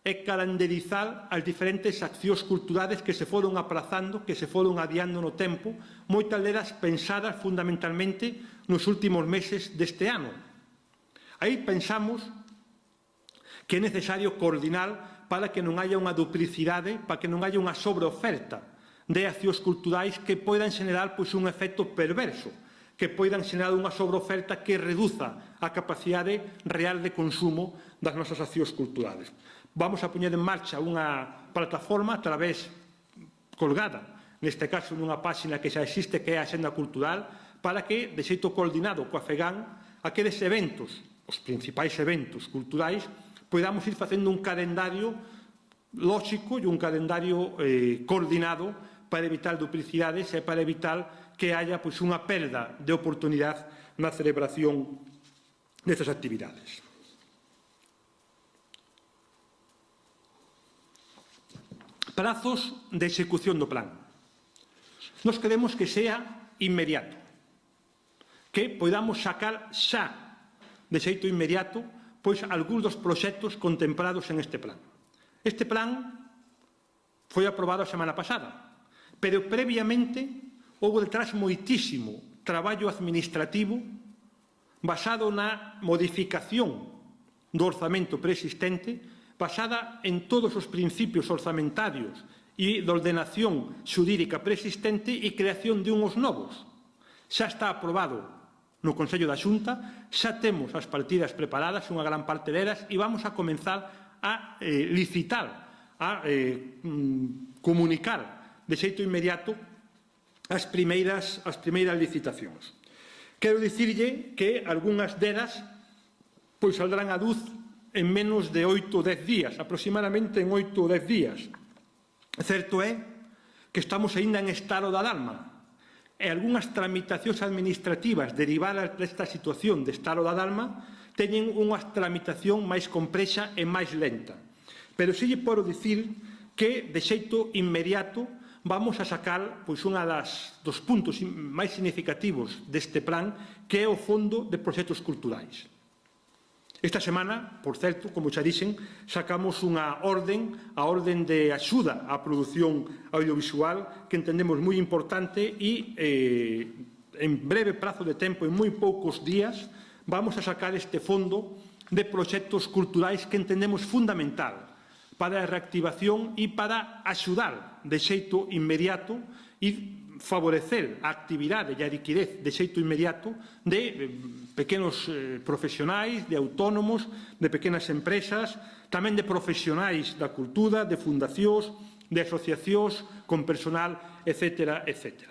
Speaker 1: e calendarizar as diferentes accións culturales que se foron aprazando, que se foron adiando no tempo, moitas delas pensadas fundamentalmente nos últimos meses deste ano. Aí pensamos que é necesario coordinar para que non haya unha duplicidade, para que non haya unha sobreoferta de accións culturais que poidan xenerar un efecto perverso, que poidan xenerar unha sobreoferta que reduza a capacidade real de consumo das nosas accións culturales. Vamos a poñer en marcha unha plataforma a través colgada, neste caso nunha páxina que xa existe, que é a Axenda Cultural, para que, de xeito coordinado coa FEGAN, aqueles eventos, os principais eventos culturais, podamos ir facendo un calendario lóxico e un calendario coordinado para evitar duplicidades e para evitar que haya unha perda de oportunidade na celebración destas actividades. Prazos de execución do plan. Nos queremos que sea inmediato, que podamos sacar xa de xeito inmediato algúns dos proxectos contemplados en este plan. Este plan foi aprobado a semana pasada, pero previamente houve detrás moitísimo traballo administrativo basado na modificación do orzamento preexistente, basada en todos os principios orzamentarios e de ordenación xurídica preexistente e creación de unhos novos. Xa está aprobado no Consello da Xunta, xa temos as partidas preparadas, unha gran parte delas, e vamos a comenzar a licitar, a comunicar de xeito inmediato as primeiras licitacións. Quero dicirlle que algunhas delas saldrán á luz en menos de 8 ou 10 días, aproximadamente en 8 ou 10 días. Certo é que estamos aínda en estado de alarma e algunhas tramitacións administrativas derivadas desta situación de estado de alarma teñen unha tramitación máis complexa e máis lenta. Pero si lle podo dicir que, de xeito inmediato, vamos a sacar unha dos puntos máis significativos deste plan, que é o Fondo de Proxectos Culturais. Esta semana, por certo, como xa dixen, sacamos unha orden, a orden de axuda á produción audiovisual, que entendemos moi importante e en breve prazo de tempo, en moi poucos días, vamos a sacar este fondo de proxectos culturais que entendemos fundamental para a reactivación e para axudar de xeito inmediato e favorecer a actividade e a liquidez de xeito inmediato de pequenos profesionais, de autónomos, de pequenas empresas, tamén de profesionais da cultura, de fundacións, de asociacións, con personal, etc. etc.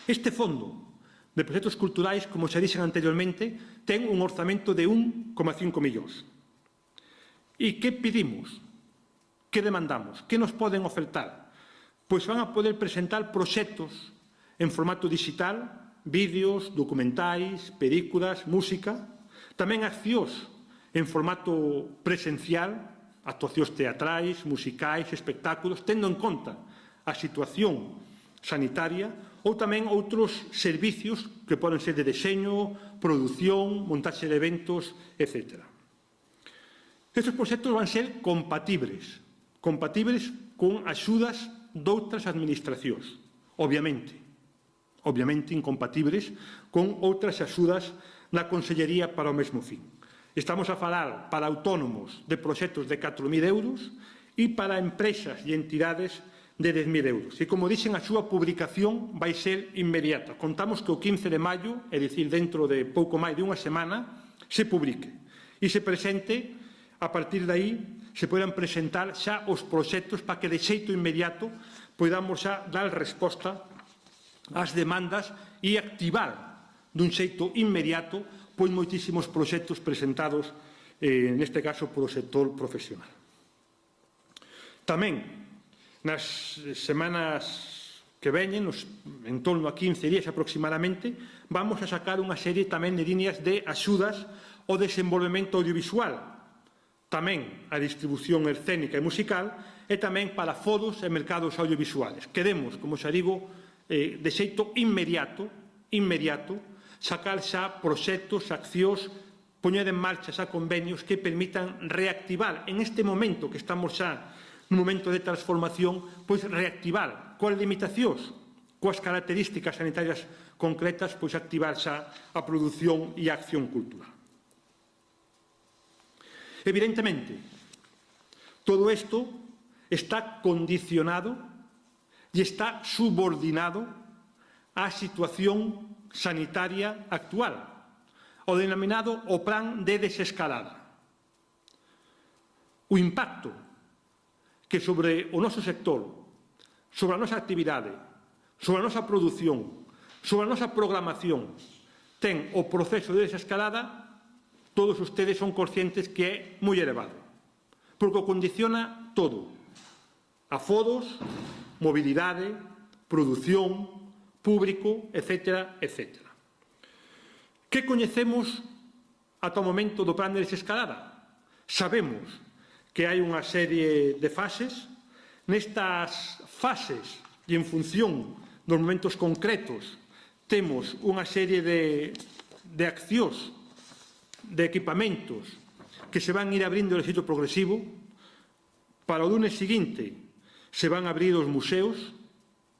Speaker 1: Este fondo de proxectos culturais, como xa dixen anteriormente, ten un orzamento de 1,5 millóns. E que pedimos? Que demandamos? Que nos poden ofertar? Pois van a poder presentar proxectos en formato digital, vídeos, documentais, películas, música, tamén accións en formato presencial, actuacións teatrais, musicais, espectáculos, tendo en conta a situación sanitaria, ou tamén outros servicios que poden ser de deseño, produción, montaxe de eventos, etc. Estes proxectos van ser compatibles con axudas doutras administracións, obviamente incompatibles con outras axudas na Consellería para o mesmo fin. Estamos a falar para autónomos de proxectos de 4.000 euros e para empresas e entidades de 10.000 euros. E, como dixen, a súa publicación vai ser inmediata. Contamos que o 15 de maio, é dicir, dentro de pouco máis de unha semana, se publique e se presente. A partir de aí, se poden presentar xa os proxectos para que de xeito inmediato podamos xa dar resposta ás demandas e activar dun xeito inmediato moitísimos proxectos presentados, neste caso, polo sector profesional. Tamén, nas semanas que veñen, en torno a 15 días aproximadamente, vamos a sacar unha serie tamén de líneas de axudas ao desenvolvemento audiovisual, tamén a distribución escénica e musical, e tamén para foros e mercados audiovisuales. Queremos, como xa digo, de xeito inmediato, sacar xa proxectos, accións, poñer en marcha xa convenios que permitan reactivar, en este momento que estamos xa nun momento de transformación, reactivar coas limitacións, coas características sanitarias concretas, activar xa a produción e a acción cultural. Evidentemente, todo isto está condicionado e está subordinado á situación sanitaria actual, o denominado o plan de desescalada. O impacto que sobre o noso sector, sobre a nosa actividade, sobre a nosa produción, sobre a nosa programación, ten o proceso de desescalada, todos ustedes son conscientes que é moi elevado, porque o condiciona todo: aforos, mobilidade, produción, público, etc., etc. Que coñecemos ata o momento do plan de desescalada? Sabemos que hai unha serie de fases. Nestas fases e en función dos momentos concretos temos unha serie de accións, de equipamentos que se van a ir abrindo de xeito progresivo. Para o lunes seguinte se van a abrir os museos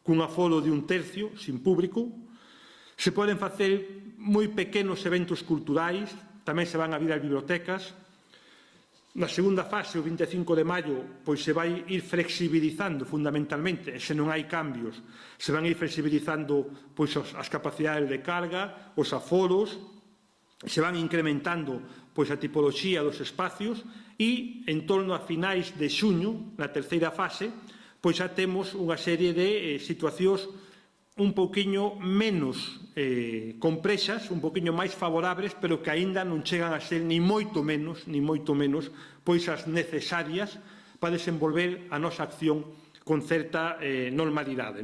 Speaker 1: cun aforo de 1/3 sin público. Se poden facer moi pequenos eventos culturais, tamén se van a abrir as bibliotecas. Na segunda fase, o 25 de maio, pois se vai ir flexibilizando fundamentalmente, e se non hai cambios, se van a ir flexibilizando pois as capacidades de carga, os aforos, se van incrementando pois a tipoloxía dos espacios e, en torno a finais de xuño, na terceira fase, pois xa temos unha serie de situacións un pouquiño menos complexas, un pouquiño máis favorables, pero que aínda non chegan a ser ni moito menos, pois as necesarias para desenvolver a nosa acción con certa normalidade.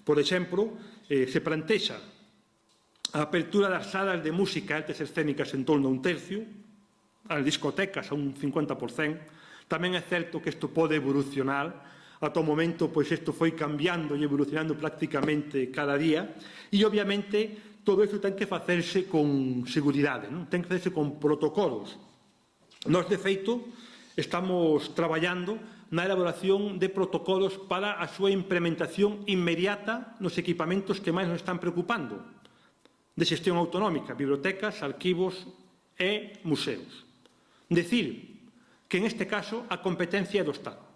Speaker 1: Por exemplo, se plantexa a apertura das salas de música e artes escénicas en torno a 1/3, as discotecas a un 50%. Tamén é certo que isto pode evolucionar. Ata o momento, pois isto foi cambiando e evolucionando prácticamente cada día, e obviamente todo isto ten que facerse con seguridade, ten que facerse con protocolos. Nós, de feito, estamos traballando na elaboración de protocolos para a súa implementación inmediata nos equipamentos que máis nos están preocupando, de xestión autonómica, bibliotecas, arquivos e museos. Decir que, en este caso, a competencia é do Estado.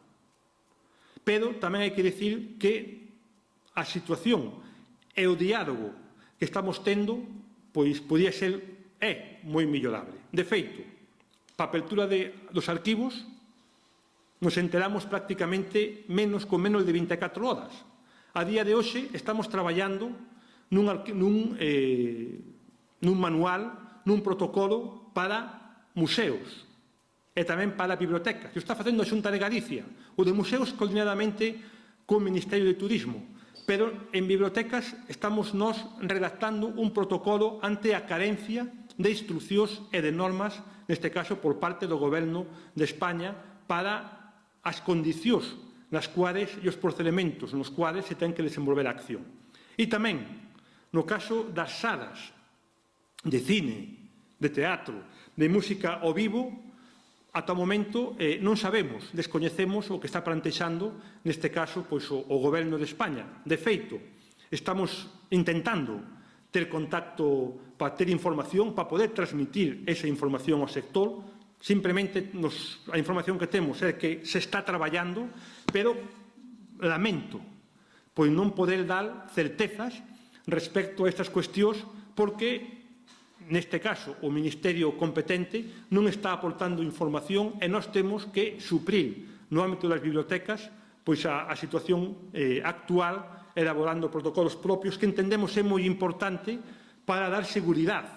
Speaker 1: Pero tamén hai que dicir que a situación e o diálogo que estamos tendo pois podía ser moi mellorable. De feito, para a apertura dos arquivos nos enteramos prácticamente con menos de 24 horas. A día de hoxe estamos traballando nun manual, nun protocolo para museos e tamén para a biblioteca, que está facendo a Xunta de Galicia, o de museos coordinadamente co Ministerio de Turismo, pero en bibliotecas estamos nós redactando un protocolo ante a carencia de instruccións e de normas, neste caso por parte do Goberno de España, para as condicións nas cuales e os procedementos nos cuales se ten que desenvolver a acción. E tamén, no caso das salas de cine, de teatro, de música ao vivo, ata o momento non sabemos, descoñecemos o que está plantexando, neste caso, pois o Goberno de España. De feito, estamos intentando ter contacto para ter información, para poder transmitir esa información ao sector. Simplemente a información que temos é que se está traballando, pero lamento pois non poder dar certezas respecto a estas cuestións, porque neste caso, o Ministerio competente non está aportando información e nós temos que suprir no ámbito das bibliotecas pois a situación actual, elaborando protocolos propios que entendemos é moi importante para dar seguridade,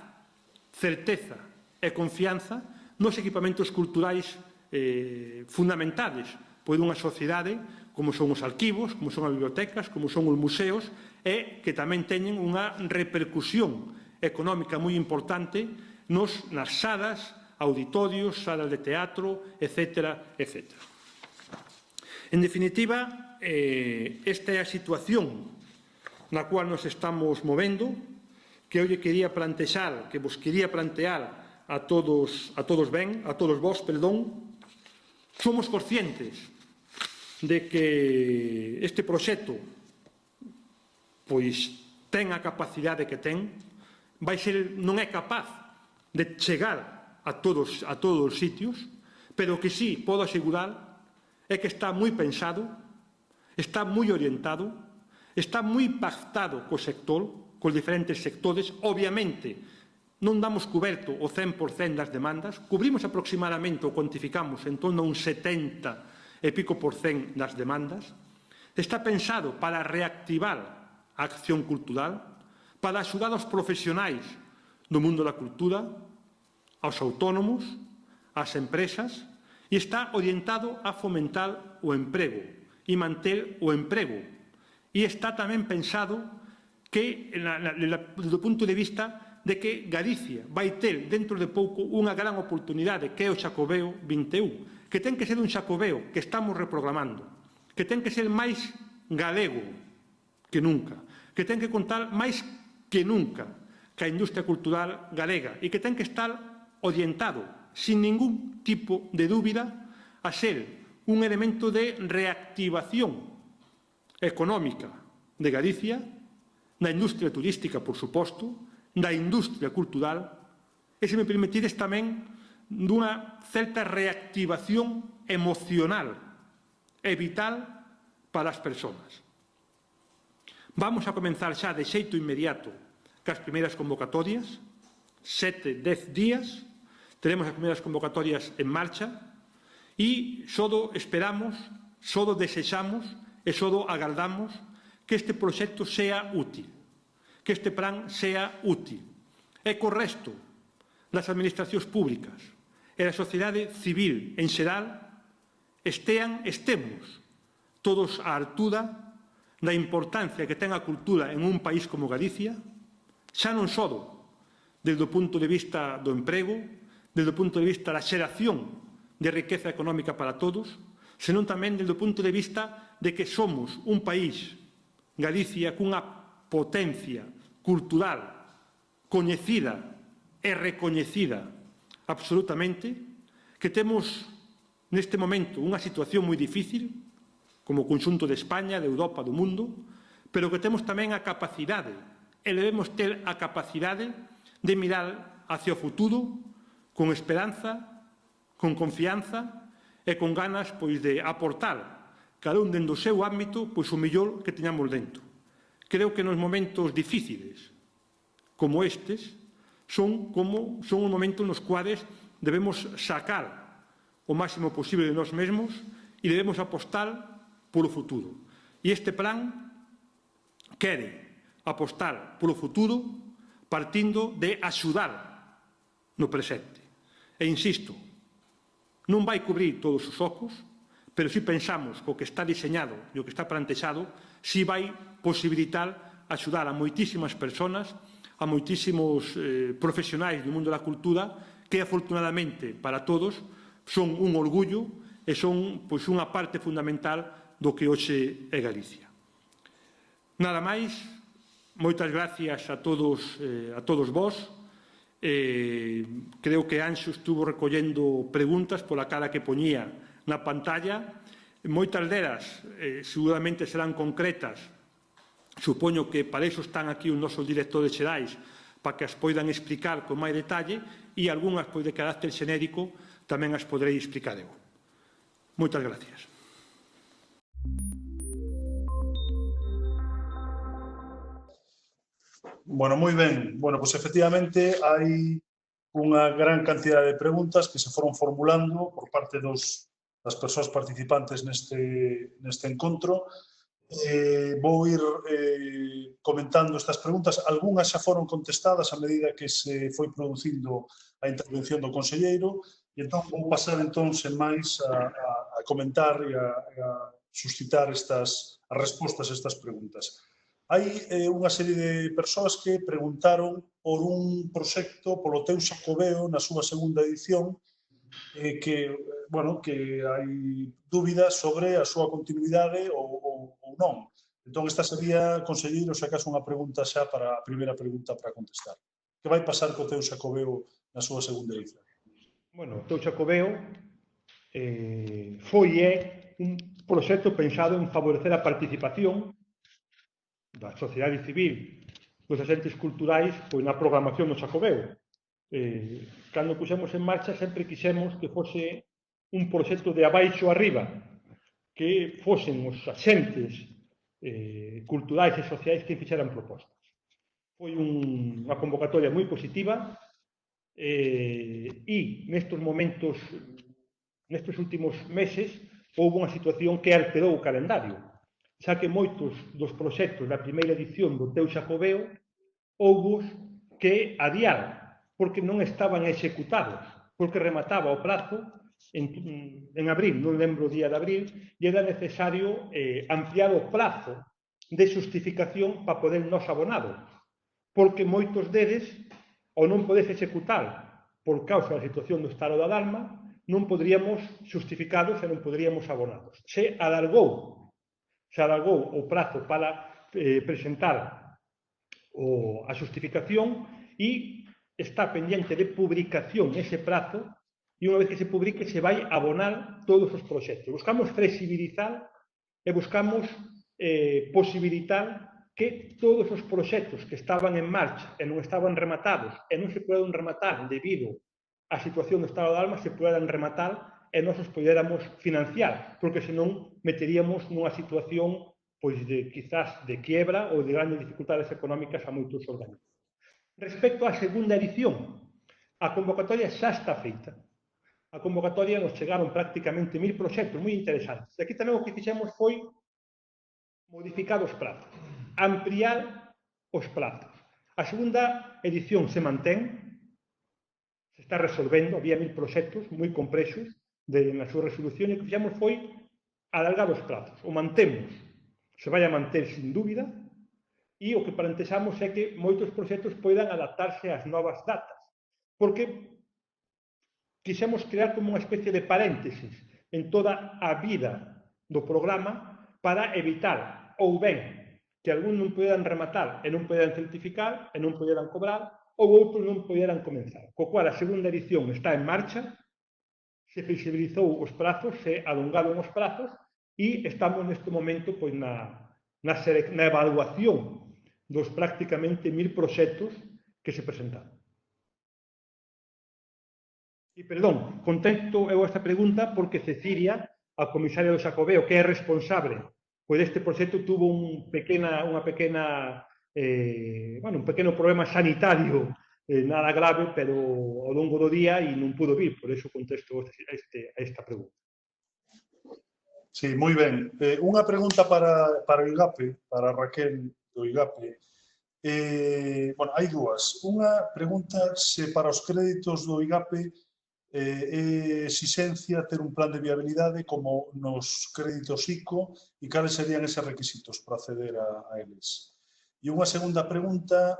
Speaker 1: certeza e confianza nos equipamentos culturais fundamentais pois dunha sociedade, como son os arquivos, como son as bibliotecas, como son os museos, e que tamén teñen unha repercusión económica moi importante nas salas, auditorios, salas de teatro, etc., etc. En definitiva, esta é a situación na cual nos estamos movendo, que hoxe quería plantexar, que vos quería plantear a todos vos, somos conscientes de que este proxecto pois ten a capacidade que ten, non é capaz de chegar a todos os sitios, pero que sí podo asegurar é que está moi pensado, está moi orientado está moi pactado co sector, cos diferentes sectores. Obviamente, non damos coberto o 100% das demandas, cubrimos aproximadamente ou cuantificamos en torno a un 70 e pico por cent das demandas. Está pensado para reactivar a acción cultural, para axudar aos profesionais do mundo da cultura, aos autónomos, ás empresas, e está orientado a fomentar o emprego e manter o emprego. E está tamén pensado que, desde o punto de vista de que Galicia vai ter dentro de pouco unha gran oportunidade, que é o Xacobeo 21, que ten que ser un Xacobeo que estamos reprogramando, que ten que ser máis galego que nunca, que ten que contar máis que nunca que a industria cultural galega e que ten que estar orientado, sin ningún tipo de dúbida, a ser un elemento de reactivación económica de Galicia, na industria turística, por suposto, da industria cultural, e, se me permitides, tamén dunha certa reactivación emocional e vital para as persoas. Vamos a comenzar xa de xeito inmediato cas primeiras convocatorias, 7-10 días, teremos as primeiras convocatorias en marcha e só esperamos, só desexamos e só agardamos que este proxecto sea útil, que este plan sea útil. E co resto das administracións públicas e da sociedade civil en xeral estemos todos á altura da importancia que ten a cultura en un país como Galicia, xa non só desde o punto de vista do emprego, desde o punto de vista da xeración de riqueza económica para todos, senón tamén desde o punto de vista de que somos un país, Galicia, cunha potencia cultural coñecida e recoñecida absolutamente, que temos neste momento unha situación moi difícil, como conxunto de España, de Europa, do mundo, pero que temos tamén a capacidade, e debemos ter a capacidade de mirar hacia o futuro con esperanza, con confianza e con ganas de aportar cada un dentro do seu ámbito o mellor que teñamos dentro. Creo que nos momentos difíciles como estes son os momentos nos cuales debemos sacar o máximo posible de nós mesmos e debemos apostar polo futuro. E este plan quere apostar polo futuro partindo de axudar no presente. E insisto, non vai cubrir todos os ocos, pero si pensamos que o que está diseñado e o que está plantexado si vai posibilitar axudar a moitísimas persoas, a moitísimos profesionais do mundo da cultura que, afortunadamente, para todos, son un orgullo e son unha parte fundamental do que hoxe é Galicia. Nada máis, moitas gracias a todos vós. Creo que Anxo estuvo recollendo preguntas pola cara que poñía na pantalla. Moitas delas seguramente serán concretas. Supoño que para iso están aquí os nosos directores xerais, para que as poidan explicar con máis detalle, e algunhas de carácter xenérico tamén as poderei explicar eu. Moitas gracias.
Speaker 2: Bueno, moi ben. Bueno, pois efectivamente hai unha gran cantidad de preguntas que se foron formulando por parte das persoas participantes neste encontro. Vou ir comentando estas preguntas. Algúnas xa foron contestadas a medida que se foi producindo a intervención do conselleiro e entón vou pasar sen máis a comentar e a suscitar as respostas a estas preguntas. Hai unha serie de persoas que preguntaron por un proxecto polo teu Xacobeo na súa segunda edición que hai dúbidas sobre a súa continuidade ou non. Entón, esta sería, conselleiro, se acaso unha pregunta xa para a primeira pregunta para contestar. Que vai pasar co teu Xacobeo na súa segunda edición?
Speaker 1: Bueno, o teu Xacobeo foi un proxecto pensado en favorecer a participación da sociedade civil, dos agentes culturais, na programación do Xacobeo. Cando puxemos en marcha sempre quixemos que fose un proxecto de abaixo arriba, que fosen os agentes culturais e sociais que fixeran propostas. Foi unha convocatoria moi positiva e nestes momentos, nestes últimos meses, houve unha situación que alterou o calendario, xa que moitos dos proxectos da primeira edición do Teu Xacobeo houve que adiar, porque non estaban executados, porque remataba o prazo en abril, non lembro o día de abril, e era necesario ampliar o plazo de xustificación para poder nos abonados, porque moitos deles, ao non poder executar por causa da situación do estado de alarma, non poderíamos xustificados e non poderíamos abonados. Se alargou o prazo para presentar a xustificación e está pendiente de publicación ese prazo e unha vez que se publique se vai abonar todos os proxectos. Buscamos flexibilizar e buscamos posibilitar que todos os proxectos que estaban en marcha e non estaban rematados e non se poden rematar debido á situación do estado de alarma se poden rematar e nós os podéramos financiar, porque senón meteríamos nunha situación pois quizás de quiebra ou de grandes dificultades económicas a moitos organismos. Respecto á segunda edición, a convocatoria xa está feita. A convocatoria nos chegaron prácticamente 1000 proxectos moi interesantes. E aquí tamén o que fixemos foi modificar os prazos, ampliar os prazos. A segunda edición se mantén, se está resolvendo, había 1000 proxectos moi complexos na súa resolución e o que fixemos foi alargar os prazos. O mantemos, se vai a manter sin dúbida, e o que plantexamos é que moitos proxectos poidan adaptarse ás novas datas, porque quixemos crear como unha especie de paréntesis en toda a vida do programa para evitar ou ben que algún non poderan rematar e non poderan certificar e non poderan cobrar ou outros non poderan comenzar. Co cual, a segunda edición está en marcha, se flexibilizou os prazos, se alongaron os prazos e estamos neste momento pois, na evaluación dos prácticamente 1000 proxectos que se presentaron. E, perdón, contesto eu esta pregunta porque Cecilia, a comisaria do Xacobeo, que é responsable pois este proxecto, tuvo un pequeno problema sanitario, nada grave, pero ao longo do día e non pudo vir, por eso contesto a esta pregunta.
Speaker 2: Sí, moi ben. Unha pregunta para o IGAPE, para Raquel do IGAPE. Bueno, hai dúas. Unha pregunta se para os créditos do IGAPE é exigencia ter un plan de viabilidade como nos créditos ICO e cales serían eses requisitos para acceder a eles. E unha segunda pregunta,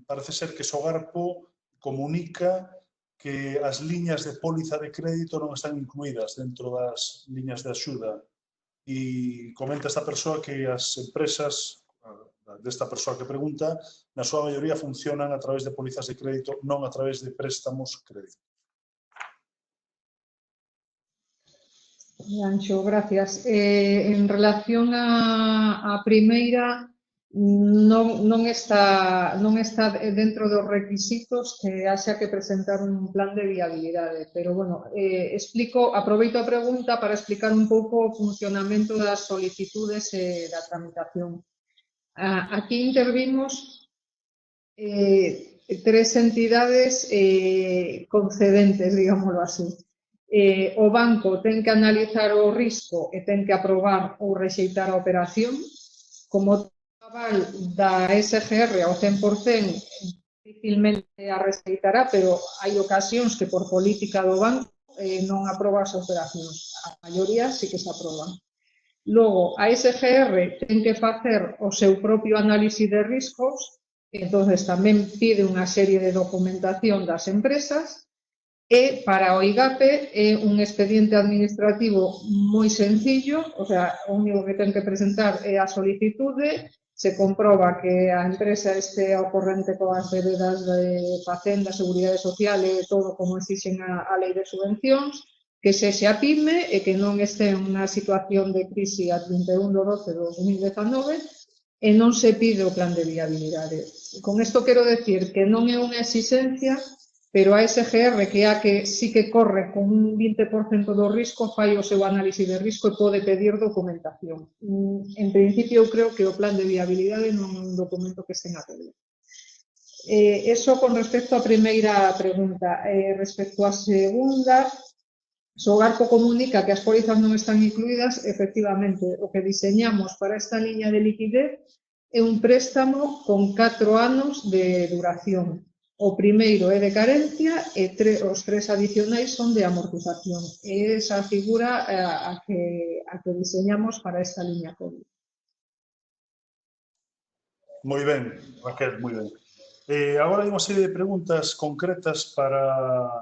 Speaker 2: parece ser que Sogarpo comunica que as liñas de póliza de crédito non están incluídas dentro das liñas de axuda e comenta esta persoa que as empresas desta persoa que pregunta, na súa maioría funcionan a través de pólizas de crédito, non a través de préstamos crédito.
Speaker 3: Anxo, gracias. En relación á primeira, non está dentro dos requisitos que haxa que presentar un plan de viabilidade, pero, bueno, aproveito a pregunta para explicar un pouco o funcionamento das solicitudes e da tramitación. Aquí intervimos tres entidades concedentes, digámoslo así. O banco ten que analizar o risco e ten que aprobar ou rexeitar a operación. Como aval da SGR ao 100%, dificilmente a rexeitará, pero hai ocasións que por política do banco non aproba as operacións. A maioría sí que se aproban. Logo, a SGR ten que facer o seu propio análisis de riscos, entonces tamén pide unha serie de documentación das empresas e para o IGAPE é un expediente administrativo moi sencillo, o sea, o único que ten que presentar é a solicitude, se comproba que a empresa este ao corrente coas debedas de Facenda, Seguridade Social e todo como exixen a lei de subvencións, que sexa PYME e que non este en unha situación de crise a 31 de 12 de 2019 e non se pide o plan de viabilidade. Con isto quero decir que non é unha exigencia pero a SGR, que é a que sí que corre con un 20% do risco, fai o seu análise de risco e pode pedir documentación. En principio, eu creo que o plan de viabilidade non é un documento que se tenga que ver. Eso con respecto á primeira pregunta. Respecto á segunda, Sogarco comunica que as pólizas non están incluídas. Efectivamente, o que diseñamos para esta liña de liquidez é un préstamo con 4 anos de duración. O primeiro é de carencia e os 3 adicionais son de amortización. É esa figura a que diseñamos para esta liña COVID.
Speaker 2: Moi ben, Raquel, moi ben. Agora hai unha serie de preguntas concretas para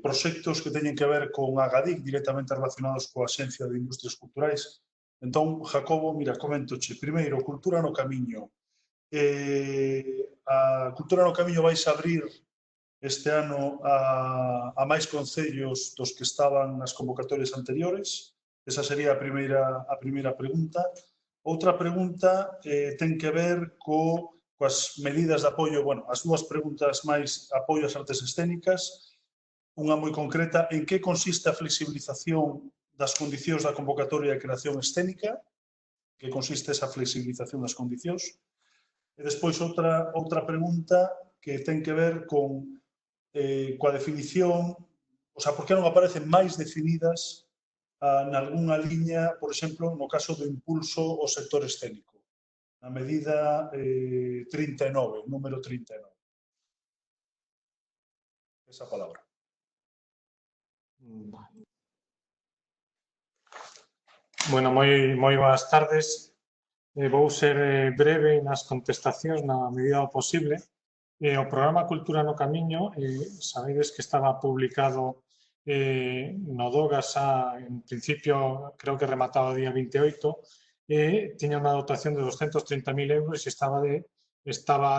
Speaker 2: proxectos que teñen que ver con Agadic, directamente relacionados coa Axencia de Industrias Culturais. Entón, Jacobo, mira, coméntoche. Primeiro, Cultura no Camiño. A Cultura no Camiño vais a abrir este ano a máis concellos dos que estaban nas convocatorias anteriores? Esa sería a primeira pregunta. Outra pregunta ten que ver coas medidas de apoio, bueno, as dúas preguntas máis apoio ás artes escénicas, unha moi concreta, en que consiste a flexibilización das condicións da convocatoria de creación escénica, que consiste esa flexibilización das condicións. E despois outra pregunta que ten que ver coa definición, o sea, por que non aparecen máis definidas nalgúnha liña, por exemplo, no caso do impulso ao sector escénico, na medida 39, número 39. Esa palabra.
Speaker 4: Bueno, moi boas tardes. Vou ser breve nas contestacións na medida do posible. O programa Cultura no Camiño, sabedes que estaba publicado no DOGA en principio, creo que rematado o día 28, tiña unha dotación de 230.000 euros e estaba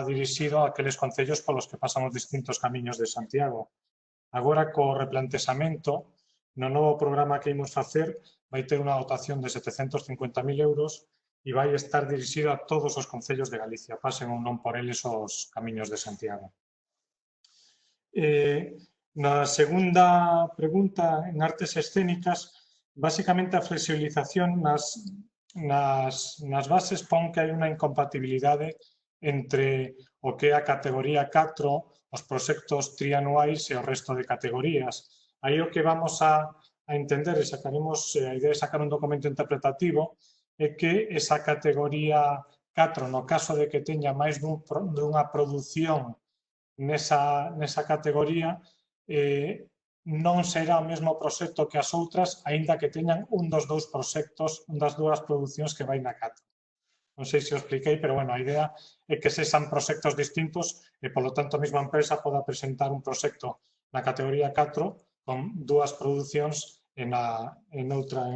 Speaker 4: dirixido a aqueles concellos polos que pasan os distintos camiños de Santiago. Agora, co replanteamento, no novo programa que imos facer, vai ter unha dotación de 750.000 euros e vai estar dirixido a todos os concellos de Galicia, pasen ou non por eles os camiños de Santiago. Na segunda pregunta, en artes escénicas, basicamente a flexibilización nas bases pon que hai unha incompatibilidade entre o que é a categoría 4, os proxectos trianuais e o resto de categorías. Aí o que vamos a entender e sacaremos a idea de sacar un documento interpretativo é que esa categoría 4, no caso de que teña máis dunha produción nesa categoría, non será o mesmo proxecto que as outras, aínda que teñan un dos dous proxectos, un das dúas producións que vai na 4. Non sei se o expliquei, pero bueno, a idea é que sexan proxectos distintos e, polo tanto, a mesma empresa poda presentar un proxecto na categoría 4 con dúas producións en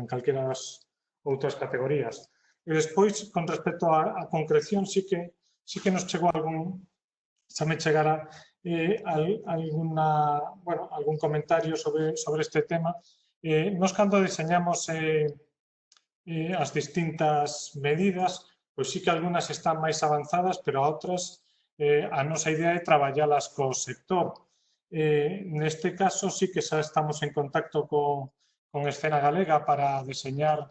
Speaker 4: calquera das outras categorías. E despois, con respecto á concreción, sí que nos chegou xa me chegara algún comentario sobre este tema. Nos, cando diseñamos as distintas medidas, pois sí que algunhas están máis avanzadas, pero a outras a nosa idea é traballalas co sector. Neste caso sí que xa estamos en contacto con Escena Galega para deseñar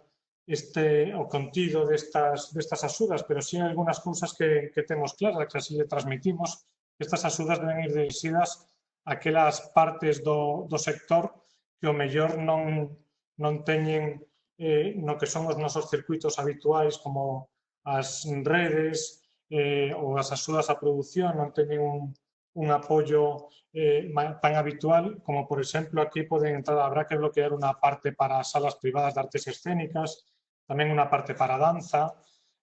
Speaker 4: o contido destas axudas, pero sí hai algunhas cousas que temos claras, que así le transmitimos. Estas axudas deben ir dirixidas a aquelas partes do sector que o mellor non teñen no que son os nosos circuitos habituais, como as redes ou as axudas á produción, non teñen un apoio tan habitual, como por exemplo aquí poden entrar, habrá que bloquear unha parte para salas privadas de artes escénicas, tamén unha parte para danza,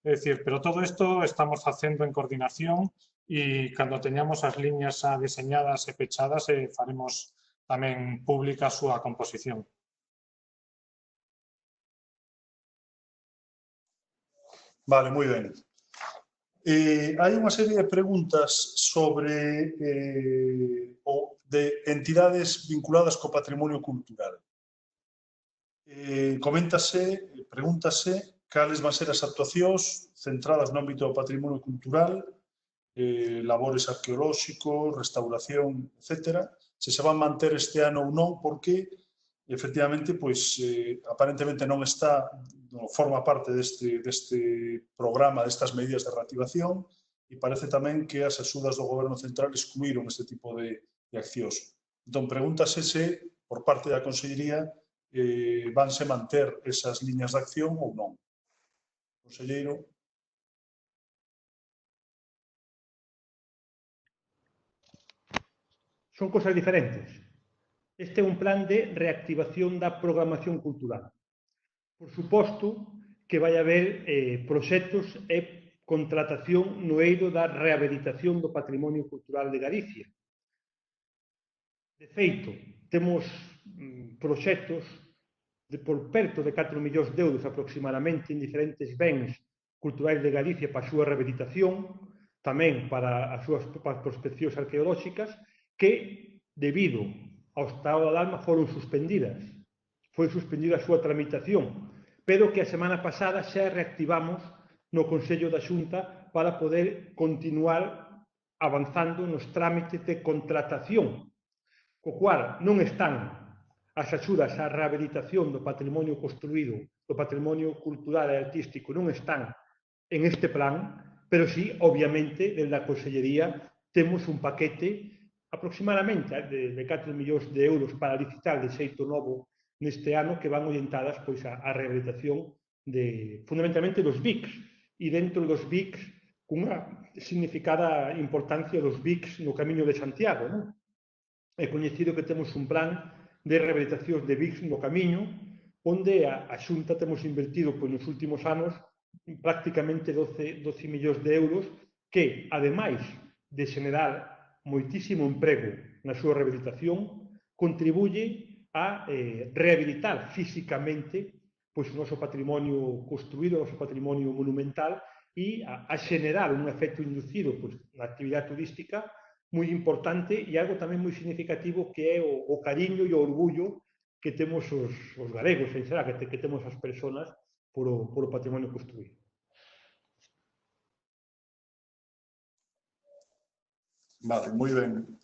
Speaker 4: é dicir, pero todo isto estamos facendo en coordinación e cando teñamos as liñas deseñadas e pechadas faremos tamén pública a súa composición.
Speaker 2: Vale, moi ben. Hai unha serie de preguntas sobre de entidades vinculadas co patrimonio cultural. Pregúntase cales van ser as actuacións centradas no ámbito do patrimonio cultural labores arqueolóxicos, restauración, etc. Se van manter este ano ou non, porque efectivamente, pois, aparentemente non está, non forma parte deste programa, destas medidas de reactivación, e parece tamén que as axudas do Goberno Central excluíron este tipo de accións. Entón, pregúntase se, por parte da Consellería, vanse manter esas liñas de acción ou non. Conselleiro.
Speaker 1: Son cosas diferentes. Este é un plan de reactivación da programación cultural. Por suposto que vai haber proxectos e contratación no eido da rehabilitación do patrimonio cultural de Galicia. De feito, temos proxectos por perto de 4 millóns de euros aproximadamente en diferentes bens culturais de Galicia para a súa rehabilitación, tamén para as súas prospeccións arqueolóxicas, que, debido ao estado de alarma, foron suspendidas. Foi suspendida a súa tramitación, pero que a semana pasada xa reactivamos no Consello da Xunta para poder continuar avanzando nos trámites de contratación, co cual non están as axudas á rehabilitación do patrimonio construído, do patrimonio cultural e artístico, non están en este plan, pero sí, obviamente, desde a Consellería temos un paquete aproximadamente de 4 millóns de euros para licitar de xeito novo neste ano, que van orientadas pois á rehabilitación fundamentalmente dos BICs, e dentro dos BICs cunha significada importancia dos BICs no Camiño de Santiago, non? É coñecido que temos un plan de rehabilitación de BICs no Camiño, onde a Xunta temos invertido pois, nos últimos anos prácticamente 12 millóns de euros, que, ademais de xenerar moitísimo emprego na súa rehabilitación, contribuye a rehabilitar físicamente pois, o noso patrimonio construído, o noso patrimonio monumental, e a xenerar un efecto inducido pois, na actividade turística moi importante e algo tamén moi significativo, que é o cariño e o orgullo que temos os galegos, en xeral, que temos as persoas por o patrimonio construído.
Speaker 2: Vale, moi ben.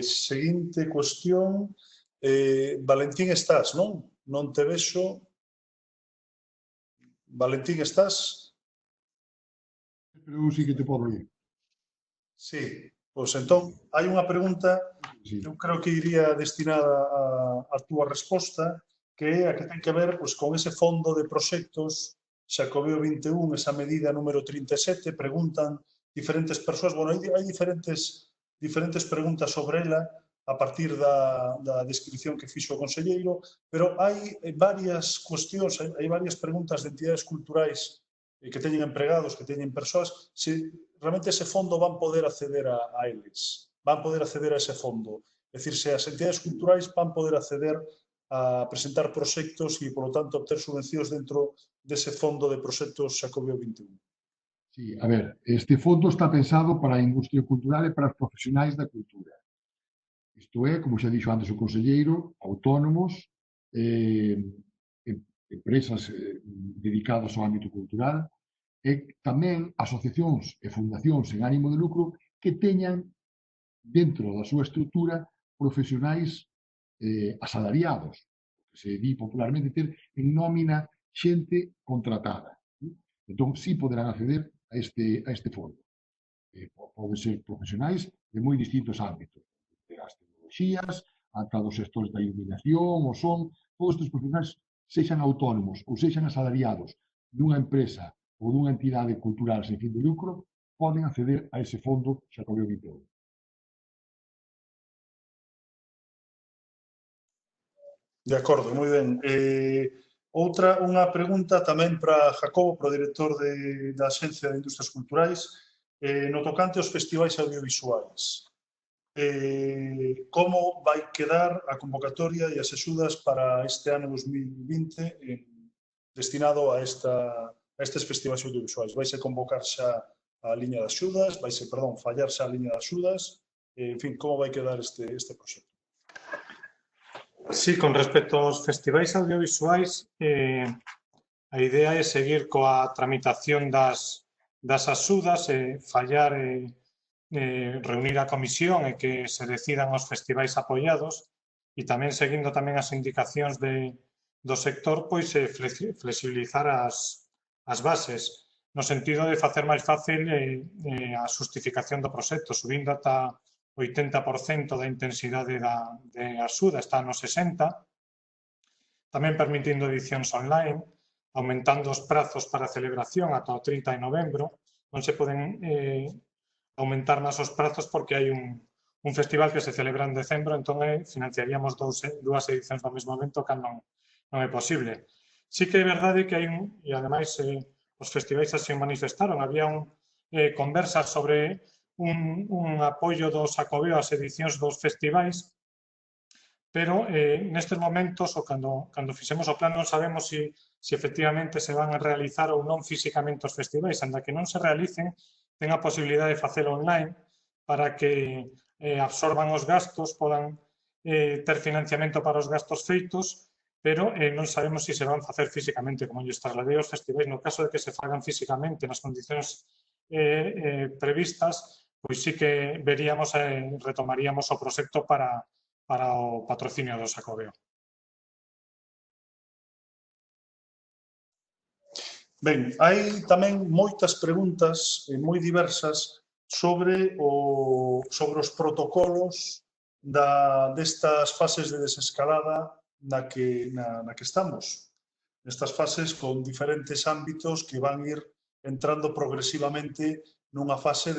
Speaker 2: Seguinte cuestión. Valentín, estás, non? Non te vexo. Valentín, estás?
Speaker 5: Pero eu sí que te podo ir.
Speaker 2: Sí. Pois entón, hai unha pregunta, eu creo que iría destinada a túa resposta, que é a que ten que ver pois, con ese fondo de proxectos Xacobeo 21, esa medida número 37, preguntan diferentes persoas, bueno, hai diferentes preguntas sobre ela a partir da descripción que fixo o conselleiro, pero hai varias cuestións, hai varias preguntas de entidades culturais que teñen empregados, que teñen persoas, se realmente ese fondo van poder acceder a eles, van poder acceder a ese fondo. É dicir, se as entidades culturais van poder acceder a presentar proxectos e, por lo tanto, obter subvencións dentro dese fondo de proxectos Xacobeo 21.
Speaker 5: Sí, a ver, este fondo está pensado para a industria cultural e para os profesionais da cultura. Isto é, como xa dixo antes o conselleiro, autónomos, empresas dedicadas ao ámbito cultural e tamén asociacións e fundacións en ánimo de lucro que teñan dentro da súa estrutura profesionais asalariados, que se di popularmente ter en nómina xente contratada. Entón, sí poderán acceder a este fondo. Poden ser profesionais de moi distintos ámbitos, de as tecnologías, ata dos sectores da iluminación, o son, todos estes profesionais sexan autónomos ou sexan asalariados dunha empresa ou dunha entidade cultural sen fin de lucro, poden acceder a ese fondo Xacobeo 21.
Speaker 2: De acordo, moi ben. Unha pregunta tamén para Jacobo, para o director da Axencia de Industrias Culturais, no tocante aos festivais audiovisuais. Como vai quedar a convocatoria e as axudas para este ano 2020 destinado a estes festivais audiovisuais? Vaise convocar xa a liña de axudas? Vaise, fallar xa a liña de axudas? En fin, como vai quedar este proxecto?
Speaker 4: Sí, con respecto aos festivais audiovisuais, a idea é seguir coa tramitación das axudas, fallar reunir a comisión e que se decidan os festivais apoiados e tamén seguindo tamén as indicacións do sector, pois flexibilizar as bases no sentido de facer máis fácil a justificación do proxecto, subindo ata 80% da intensidade de axuda, está no 60%, tamén permitindo edicións online, aumentando os prazos para a celebración ata o 30 de novembro. Non se poden aumentar máis os prazos porque hai un festival que se celebra en decembro, entón financiaríamos dúas edicións no mesmo evento, que non é posible. Sí que é verdade que hai e ademais os festivais así manifestaron, había conversas sobre un apoio do Xacobeo ás edicións dos festivais, pero nestes momentos, ou cando fixemos o plan, non sabemos se efectivamente se van a realizar ou non físicamente os festivais, anda que non se realicen, ten a posibilidade de facelo online para que absorban os gastos, podan ter financiamento para os gastos feitos, pero non sabemos se van facer físicamente, como lles trasladei aos festivais. No caso de que se fagan físicamente nas condicións previstas, pois sí que veríamos e retomaríamos o proxecto para o patrocinio do Xacobeo.
Speaker 2: Ben, hai tamén moitas preguntas moi diversas sobre os protocolos destas fases de desescalada na que estamos. Nestas fases con diferentes ámbitos que van ir entrando progresivamente nunha fase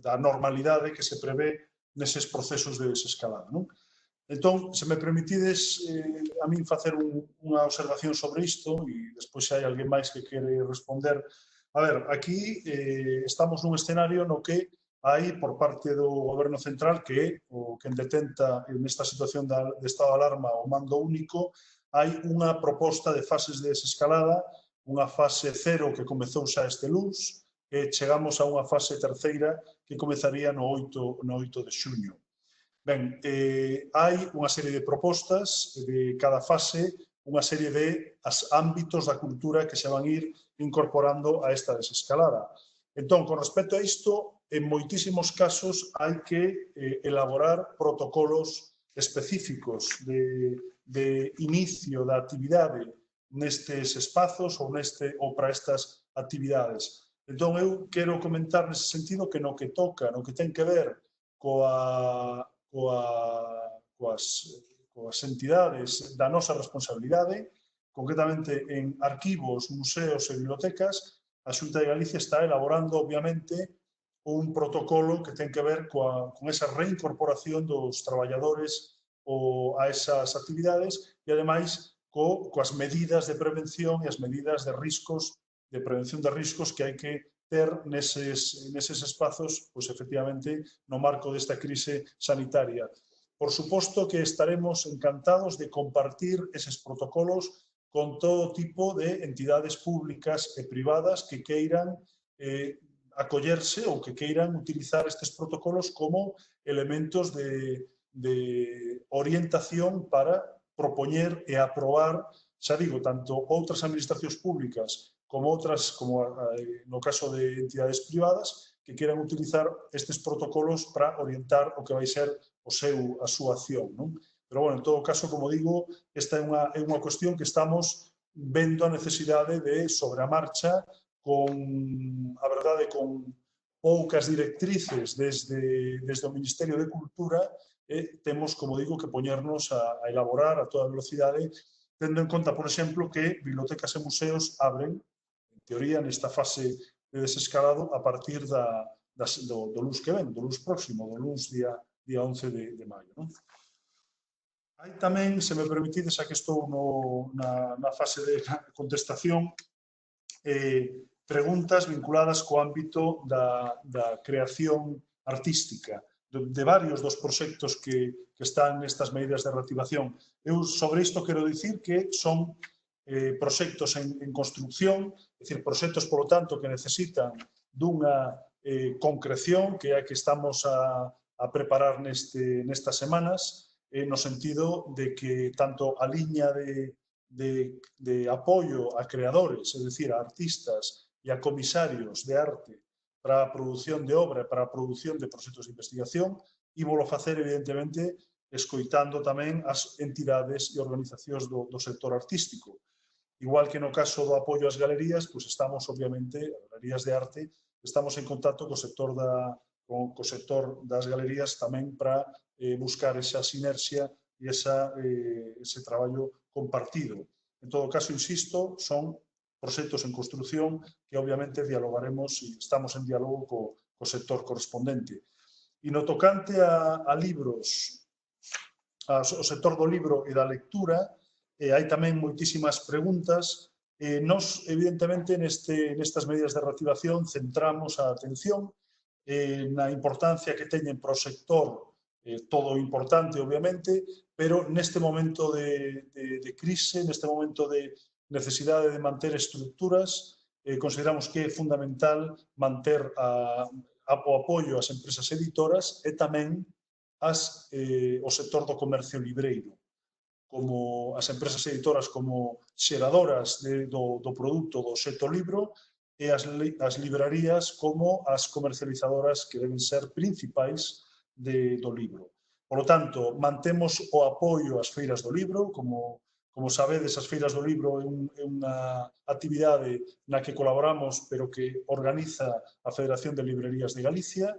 Speaker 2: da normalidade que se prevé neses procesos de desescalada. Entón, se me permitides a min facer unha observación sobre isto e despois se hai alguén máis que quere responder. A ver, aquí estamos nun escenario no que hai por parte do Goberno Central, que é o que detenta nesta situación de estado de alarma o mando único, hai unha proposta de fases de desescalada, unha fase 0 que comezou xa este luns, e chegamos a unha fase terceira que comezaría no 8 de xuño. Ben, hai unha serie de propostas de cada fase, unha serie de ámbitos da cultura que se van ir incorporando a esta desescalada. Entón, con respecto a isto, en moitísimos casos hai que elaborar protocolos específicos de inicio da actividade nestes espazos ou para estas actividades. Entón, eu quero comentar nese sentido que no que toca, no que ten que ver coas entidades da nosa responsabilidade, concretamente en arquivos, museos e bibliotecas, a Xunta de Galicia está elaborando, obviamente, un protocolo que ten que ver con esa reincorporación dos traballadores a esas actividades e, ademais, coas medidas de prevención e as medidas de riscos, de prevención de riscos que hai que ter neses espazos, pois, efectivamente, no marco desta crise sanitaria. Por suposto que estaremos encantados de compartir eses protocolos con todo tipo de entidades públicas e privadas que queiran acollerse ou que queiran utilizar estes protocolos como elementos de orientación para propoñer e aprobar, xa digo, tanto outras administracións públicas como outras, como no caso de entidades privadas, que queiran utilizar estes protocolos para orientar o que vai ser a súa acción. Pero, bueno, en todo caso, como digo, esta é unha cuestión que estamos vendo a necesidade de, sobre a marcha, a verdade, con poucas directrices desde o Ministerio de Cultura, temos, como digo, que poñernos a elaborar a toda velocidade, tendo en conta, por exemplo, que bibliotecas e museos abren, en teoría, nesta fase de desescalado a partir do luns que ven, do luns próximo, do luns día 11 de maio. Hai tamén, se me permitides, xa que estou na fase de contestación, preguntas vinculadas co ámbito da creación artística, de varios dos proxectos que están nestas medidas de reactivación. Eu sobre isto quero dicir que son proxectos en construcción, é dicir, proxectos, polo tanto, que necesitan dunha concreción que é a que estamos a preparar nestas semanas, no sentido de que tanto a liña de apoio a creadores, é dicir, a artistas e a comisarios de arte para a produción de obra, para a produción de proxectos de investigación, e volo facer, evidentemente, escoitando tamén as entidades e organizacións do sector artístico. Igual que no caso do apoio ás galerías, pois estamos, obviamente, galerías de arte, estamos en contacto co sector das galerías tamén para buscar esa sinerxia e ese traballo compartido. En todo caso, insisto, son proxectos en construción que obviamente dialogaremos e estamos en diálogo co sector correspondente. E no tocante a libros, ao sector do libro e da lectura, hai tamén moitísimas preguntas. Nos, evidentemente, nestas medidas de reactivación centramos a atención na importancia que teñen para o sector, todo importante, obviamente, pero neste momento de crise, neste momento de necesidade de manter estructuras, consideramos que é fundamental manter o apoio ás empresas editoras e tamén o sector do comercio libreiro, como as empresas editoras como xeradoras do produto do xeto libro e as librarías como as comercializadoras que deben ser principais do libro. Por lo tanto, mantemos o apoio ás feiras do libro, como sabedes, as feiras do libro é unha actividade na que colaboramos, pero que organiza a Federación de Librerías de Galicia.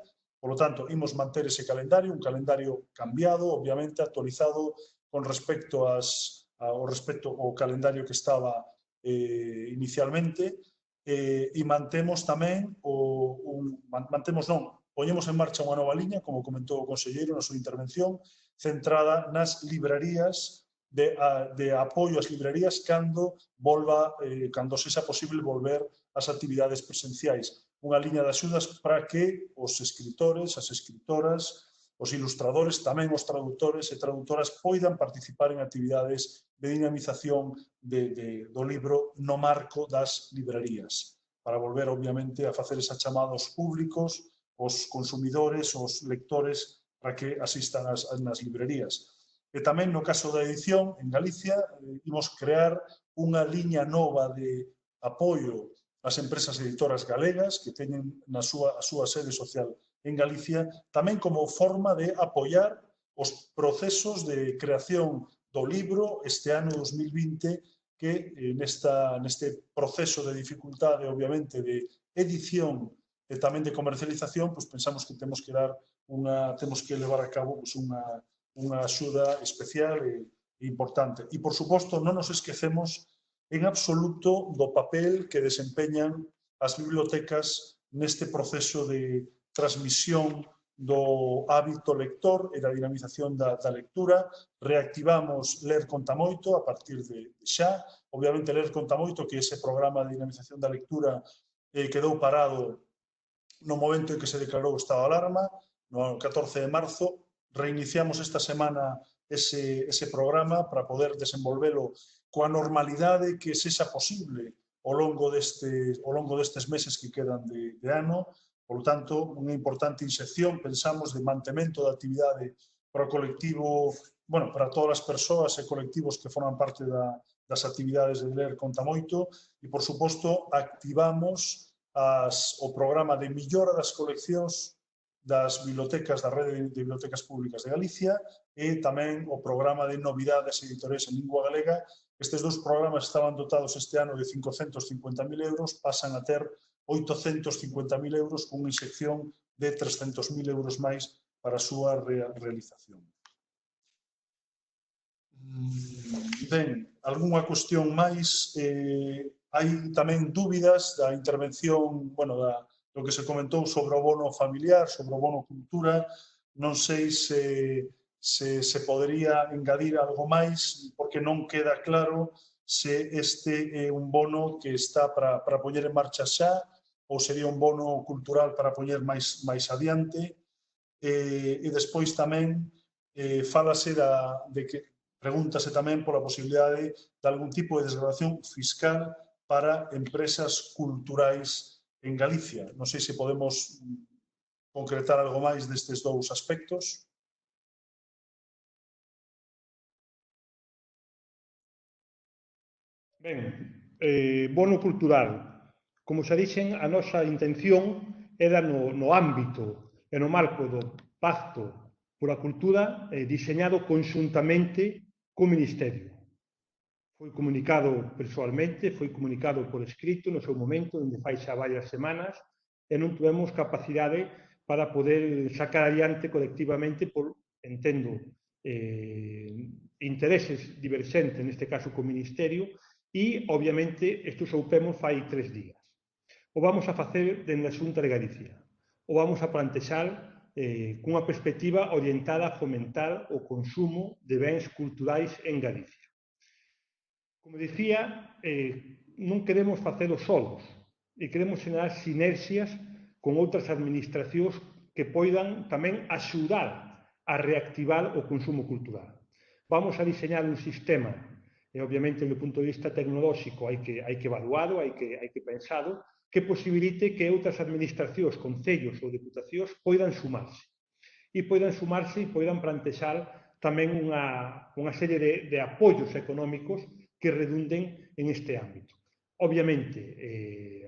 Speaker 2: Por lo tanto, imos manter ese calendario, un calendario cambiado, obviamente, actualizado con respecto ao calendario que estaba inicialmente, e mantemos tamén poñemos en marcha unha nova liña, como comentou o conselleiro na súa intervención, centrada nas librarías, de apoio ás librarías cando sexa posible volver ás actividades presenciais. Unha liña de axudas para que os escritores, as escritoras, os ilustradores, tamén os traductores e traductoras poidan participar en actividades de dinamización do libro no marco das librarías, para volver, obviamente, a facer esa chamada aos públicos, aos consumidores, aos lectores, para que asistan nas librerías. E tamén, no caso da edición, en Galicia, imos crear unha liña nova de apoio ás empresas editoras galegas que teñen a súa sede social en Galicia, tamén como forma de apoiar os procesos de creación do libro este ano 2020, que neste proceso de dificultade, obviamente, de edición e tamén de comercialización, pois pensamos que temos que levar a cabo unha axuda especial e importante. E, por suposto, non nos esquecemos en absoluto do papel que desempeñan as bibliotecas neste proceso de transmisión do hábito lector e da dinamización da lectura. Reactivamos Ler Conta Moito a partir de xa. Obviamente, Ler Conta Moito, que ese programa de dinamización da lectura quedou parado no momento en que se declarou o estado de alarma, no 14 de marzo. Reiniciamos esta semana ese programa para poder desenvolvelo coa normalidade que sexa posible ao longo destes meses que quedan de ano. Por lo tanto, unha importante inserción, pensamos, de mantemento da actividade para o colectivo, para todas as persoas e colectivos que forman parte das actividades de Ler Conta Moito e, por suposto, activamos o programa de millora das coleccións das bibliotecas da Rede de Bibliotecas Públicas de Galicia e tamén o programa de novidades editoriais en lingua galega. Estes dous programas estaban dotados este ano de 550.000 euros, pasan a ter 850.000 euros con unha inxección de 300.000 euros máis para a súa realización. Ben, algunha cuestión máis? Hai tamén dúbidas da intervención, do que se comentou sobre o bono familiar, sobre o bono cultura. Non sei se podería engadir algo máis, porque non queda claro se este é un bono que está para poñer en marcha xa ou sería un bono cultural para poñer máis adiante. E despois tamén fálase de que pregúntase tamén pola posibilidade de algún tipo de desgravación fiscal para empresas culturais en Galicia. Non sei se podemos concretar algo máis destes dous aspectos.
Speaker 1: Ben, bono cultural. Como xa dixen, a nosa intención era no ámbito e no marco do Pacto pola Cultura diseñado conxuntamente co Ministerio. Foi comunicado persoalmente, foi comunicado por escrito no seu momento, onde fai xa varias semanas, e non tuvemos capacidade para poder sacar adiante colectivamente por, entendo, intereses diverxentes, neste caso co Ministerio, e, obviamente, isto soupemos fai 3 días. O vamos a facer dende a Xunta de Galicia. O vamos a plantexar cunha perspectiva orientada a fomentar o consumo de bens culturais en Galicia. Como dicía, non queremos facelo solos e queremos xerar sinerxias con outras administracións que poidan tamén axudar a reactivar o consumo cultural. Vamos a diseñar un sistema, e obviamente, do punto de vista tecnolóxico, hai que evaluado, hai que pensado, que posibilite que outras administracións, concellos ou deputacións poidan sumarse. E poidan plantexar tamén unha serie de apoios económicos que redunden en este ámbito. Obviamente,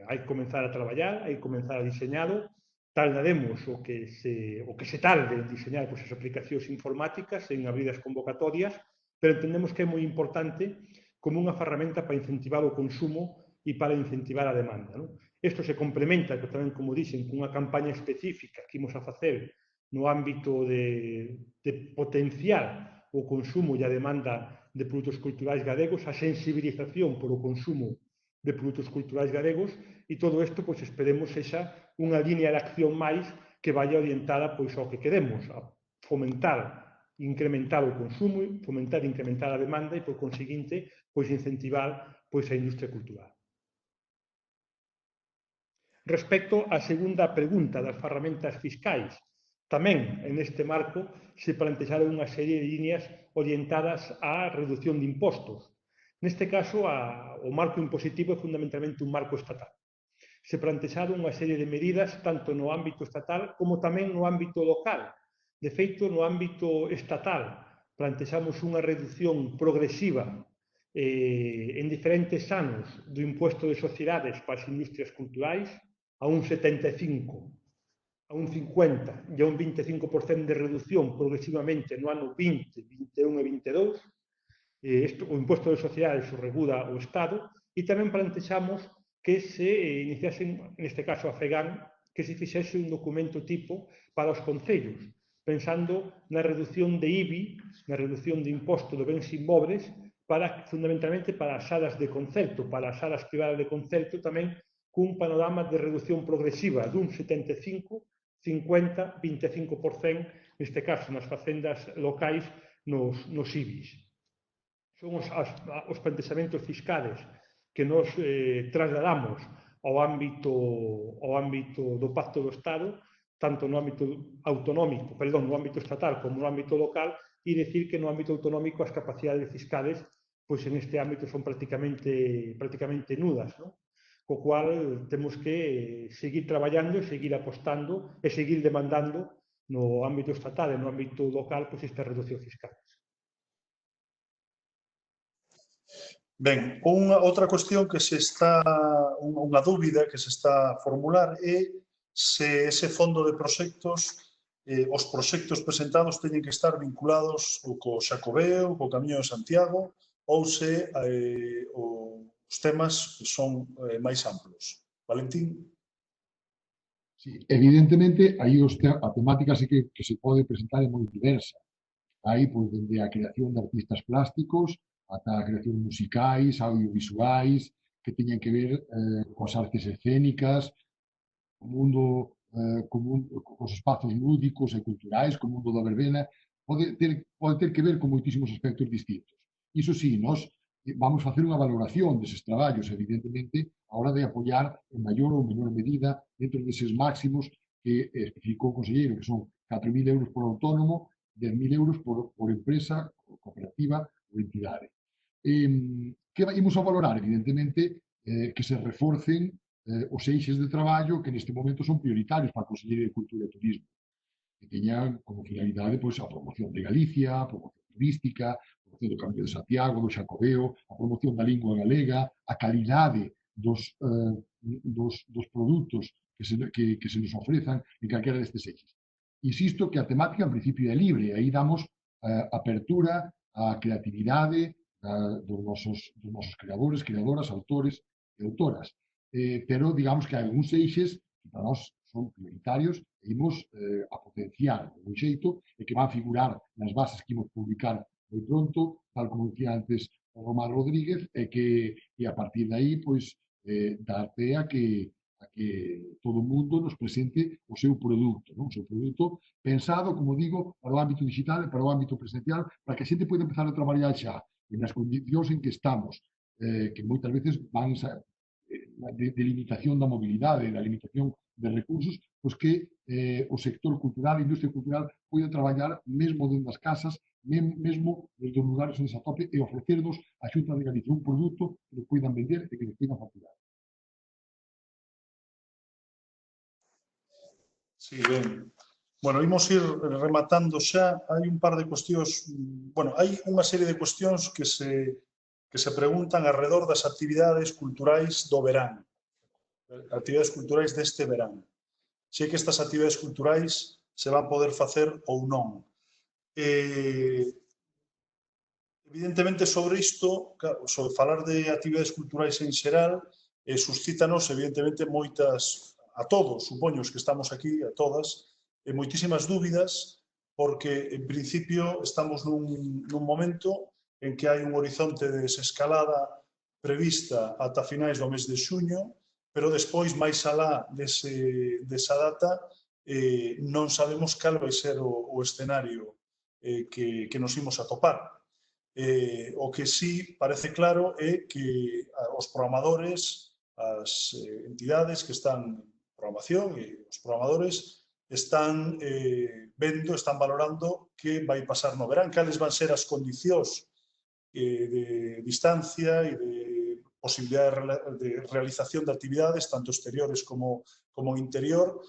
Speaker 1: hai que comenzar a traballar, hai que comenzar a diseñalo, tardaremos o que se tarde en diseñar as aplicacións informáticas, en abrir as convocatorias, pero entendemos que é moi importante como unha ferramenta para incentivar o consumo e para incentivar a demanda. Isto se complementa tamén, como dixen, cunha campaña específica que imos a facer no ámbito de potenciar o consumo e a demanda de produtos culturais galegos, a sensibilización por o consumo de produtos culturais galegos, e todo isto, pois, esperemos sexa unha línea de acción máis que vaya orientada pois ao que queremos, a fomentar e incrementar o consumo, fomentar e incrementar a demanda e, por conseguinte, pois incentivar pois a industria cultural. Respecto á segunda pregunta das ferramentas fiscais, tamén en este marco se plantexaron unha serie de líneas orientadas á reducción de impostos. Neste caso, o marco impositivo é fundamentalmente un marco estatal. Se plantexaron unha serie de medidas tanto no ámbito estatal como tamén no ámbito local. De feito, no ámbito estatal plantexamos unha reducción progresiva en diferentes anos do imposto de sociedades para as industrias culturais a un 75%, a un 50% e a un 25% de reducción progresivamente no ano 20, 21 e 22. O imposto de sociedades o regula o Estado, e tamén plantexamos que se iniciasen, neste caso a FEGAN, que se fixese un documento tipo para os concellos, pensando na reducción de IBI, na reducción de imposto de bens inmobles, fundamentalmente para as salas de concerto, para as salas privadas de concerto, tamén cun panorama de reducción progresiva dun 75%, 50%, 25%, neste caso nas facendas locais, nos IBIs. Son os plantexamentos fiscales que nos trasladamos ao ámbito do Pacto do Estado, tanto no ámbito autonómico, no ámbito estatal como no ámbito local, e decir que no ámbito autonómico as capacidades fiscales, pois en este ámbito son prácticamente nudas, non? Co cual temos que seguir traballando, seguir apostando e seguir demandando no ámbito estatal e no ámbito local pois esta reducción fiscal.
Speaker 2: Ben, outra cuestión que unha dúbida que se está a formular é se ese fondo de proxectos, os proxectos presentados teñen que estar vinculados co Xacobeo, co Camiño de Santiago, ou se os temas son máis amplos. Valentín?
Speaker 5: Sí, evidentemente, aí a temática sí que se pode presentar é moi diversa. Aí, pois, dende a creación de artistas plásticos ata a creación musicais, audiovisuais, que teñen que ver coas artes escénicas, co mundo, cos espazos lúdicos e culturais, co mundo da verbena, pode ter que ver con moitísimos aspectos distintos. Iso sí, nós vamos facer unha valoración deses traballos, evidentemente, a hora de apoiar en maior ou menor medida dentro deses máximos que especificou o conselleiro, que son 4.000 euros por autónomo, 10.000 euros por empresa, cooperativa ou entidade. Que imos a valorar? Evidentemente, que se reforcen os eixes de traballo que neste momento son prioritarios para a Consellería de Cultura e Turismo, que teñan como finalidade pois, a promoción de Galicia, a promoción turística, a promoción do Camiño de Santiago, do Xacobeo, a promoción da lingua galega, a calidade dos produtos que se nos ofrezan en calquera destes eixes. Insisto que a temática en principio é libre, aí damos apertura á creatividade dos nosos creadores, creadoras, autores e autoras. Pero digamos que hai algúns eixes que para nós son prioritarios e imos a potenciar de un xeito e que van figurar nas bases que imos publicar moi pronto, tal como dicía antes o Román Rodríguez, e a partir de aí, pois, dar pé a que todo o mundo nos presente o seu produto, non? O seu produto pensado, como digo, para o ámbito digital e para o ámbito presencial, para que a xente poida empezar a traballar xa, e nas condicións en que estamos, que moitas veces van de limitación da mobilidade, da limitación de recursos, pois que o sector cultural, a industria cultural, poida traballar mesmo dentro das casas, mesmo desde os lugares onde se atope e ofrecernos a Xunta de Galicia un produto que nos poidan vender e que nos poidan facturar.
Speaker 2: Sí, ben. Bueno, imos ir rematando xa. Hai un par de cuestións, bueno, hai unha serie de cuestións que se preguntan alrededor das actividades culturais do verán. Actividades culturais deste verán. Se que estas actividades culturais se van poder facer ou non. Evidentemente, sobre isto, sobre falar de actividades culturais en xeral, suscítanos, evidentemente, moitas, a todos, supoño, os que estamos aquí, a todas, moitísimas dúbidas, porque, en principio, estamos nun momento en que hai un horizonte de desescalada prevista ata finais do mes de xuño, pero despois, máis alá desa data, non sabemos cal vai ser o escenario que nos imos a topar. O que sí parece claro é que os programadores, as entidades que están en programación e os programadores están vendo, están valorando que vai pasar no verán, cales van ser as condicións de distancia e de posibilidade de realización de actividades, tanto exteriores como interior,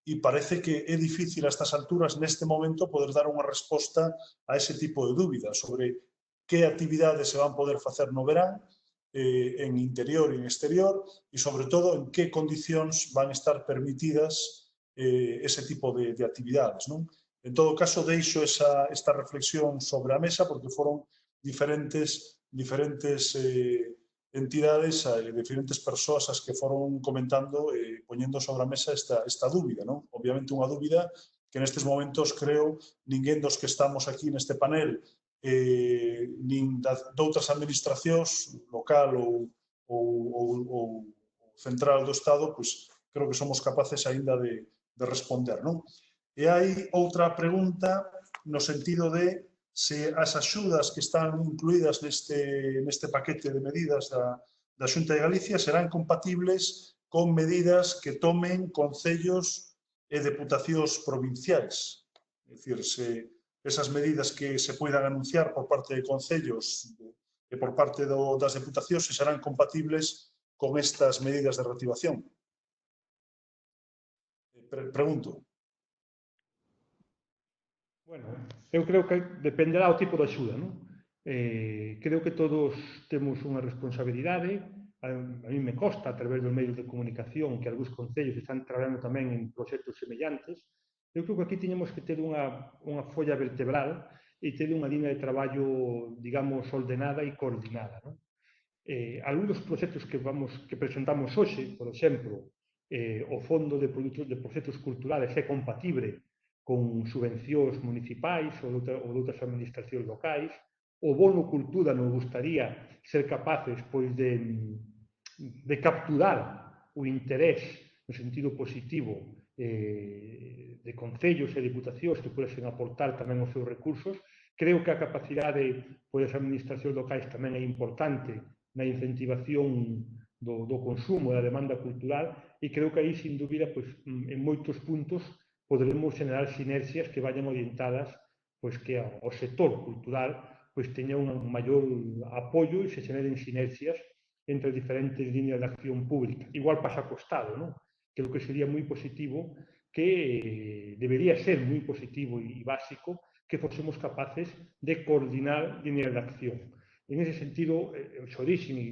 Speaker 2: e parece que é difícil a estas alturas, neste momento, poder dar unha resposta a ese tipo de dúbidas sobre que actividades se van poder facer no verán, en interior e en exterior, e, sobre todo, en que condicións van estar permitidas ese tipo de actividades, non? En todo caso, deixo esta reflexión sobre a mesa, porque foron diferentes entidades, diferentes persoas as que foron comentando e poñendo sobre a mesa esta dúbida, non? Obviamente, unha dúbida que nestes momentos, creo, ninguén dos que estamos aquí neste panel nin doutras administracións, local ou central do Estado, pois creo que somos capaces aínda de responder, non? E hai outra pregunta no sentido de se as axudas que están incluídas neste paquete de medidas da Xunta de Galicia serán compatibles con medidas que tomen concellos e deputacións provinciais. É dicir, se esas medidas que se poidan anunciar por parte de concellos e por parte das deputacións se serán compatibles con estas medidas de reactivación. Pregunto.
Speaker 1: Bueno, eu creo que dependerá o tipo de axuda, non? Creo que todos temos unha responsabilidade. A mí me consta, a través dos medios de comunicación, que algúns concellos están traballando tamén en proxectos semellantes. Eu creo que aquí teñemos que ter unha folla vertebral e ter unha liña de traballo, digamos, ordenada e coordinada, non? Algúns dos proxectos que presentamos hoxe, por exemplo, o Fondo de Proxectos Culturales é compatible con subvencións municipais ou de outras administracións locais. O bono cultura nos gustaría ser capaces pois, de capturar o interés no sentido positivo de concellos e deputacións que poden aportar tamén os seus recursos. Creo que a capacidade das administracións locais tamén é importante na incentivación do consumo e da demanda cultural, e creo que aí, sin dúbida, pois, en moitos puntos poderemos generar sinerxias que vayan orientadas pois, que o sector cultural pois, teña un maior apoio e se generen sinerxias entre diferentes líneas de acción pública. Igual pasa co Estado, non? Creo que sería moi positivo, que debería ser moi positivo e básico que fósemos capaces de coordinar líneas de acción. En ese sentido, o xo dixen, e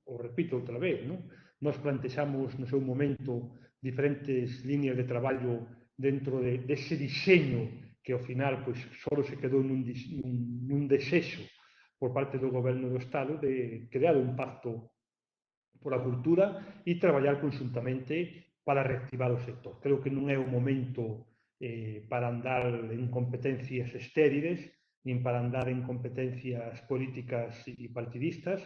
Speaker 1: o repito outra vez, non? Nos plantexamos no seu momento diferentes líneas de traballo dentro dese diseño que ao final pois, só se quedou nun desexo por parte do Goberno do Estado de crear un pacto pola cultura e traballar conjuntamente para reactivar o sector. Creo que non é o momento para andar en competencias estériles, nin para andar en competencias políticas e partidistas.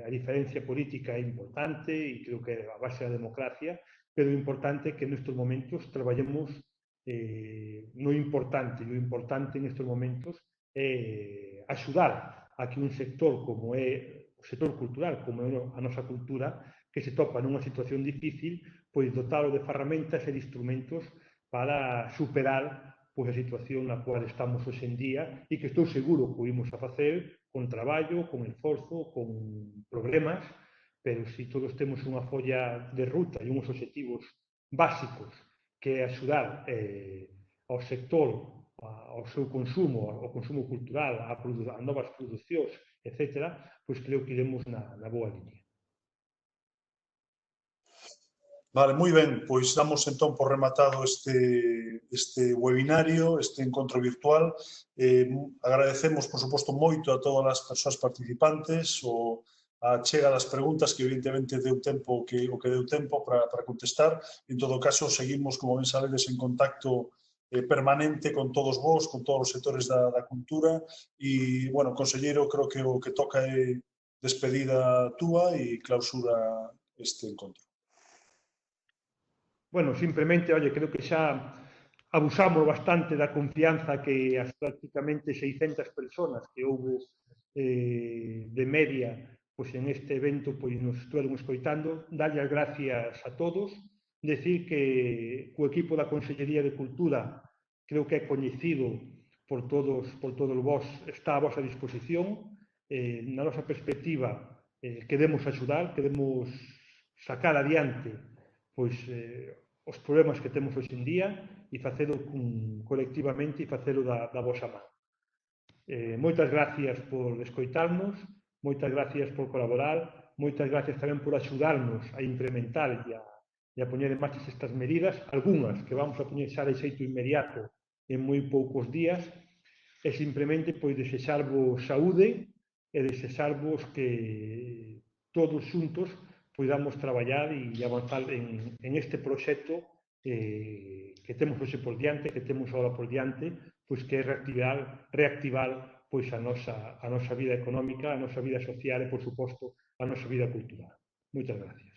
Speaker 1: A diferencia política é importante e creo que é a base da democracia, pero o importante é que nestes momentos traballemos no importante, e o importante nestes momentos é axudar a que un sector como é o sector cultural, como é a nosa cultura, que se topa nunha situación difícil, pois dotalo de ferramentas e de instrumentos para superar pois, a situación na cual estamos hoxe en día e que estou seguro que o imos a facer con traballo, con esforzo, con problemas, pero se todos temos unha folla de ruta e uns obxectivos básicos que é axudar ao sector ao seu consumo, ao consumo cultural, a novas producións, etc., pois creo que iremos na boa liña.
Speaker 2: Vale, moi ben, pois damos entón por rematado este webinario, este encontro virtual. Agradecemos, por suposto, moito a todas as persoas participantes, a chega das preguntas que evidentemente deu tempo o que deu tempo para contestar. En todo caso, seguimos, como ben sabedes, en contacto permanente con todos vos, con todos os sectores da cultura e, bueno, conselleiro, creo que o que toca é despedida túa e clausura este encontro.
Speaker 1: Bueno, simplemente, oye, creo que xa abusamos bastante da confianza que as prácticamente 600 personas que houve de media pois en este evento pois nos estuveron escoitando, darlle as gracias a todos, decir que o equipo da Consellería de Cultura creo que é coñecido por todos vós, está a vosa disposición. Na nosa perspectiva, queremos axudar, queremos sacar adiante pois, os problemas que temos hoxe en día e facelo colectivamente e facelo da vosa man. Moitas gracias por escoitarnos, moitas gracias por colaborar, moitas gracias tamén por axudarnos a implementar e a poñer en marcha estas medidas, algunhas que vamos a poñer xa de xeito inmediato en moi poucos días, e simplemente pois desexarvos saúde e desexarvos que todos xuntos podamos traballar e avanzar en este proxecto que temos hoxe por diante, que temos agora por diante, pois que é reactivar pois a nosa vida económica, a nosa vida social e, por suposto, a nosa vida cultural. Moitas gracias.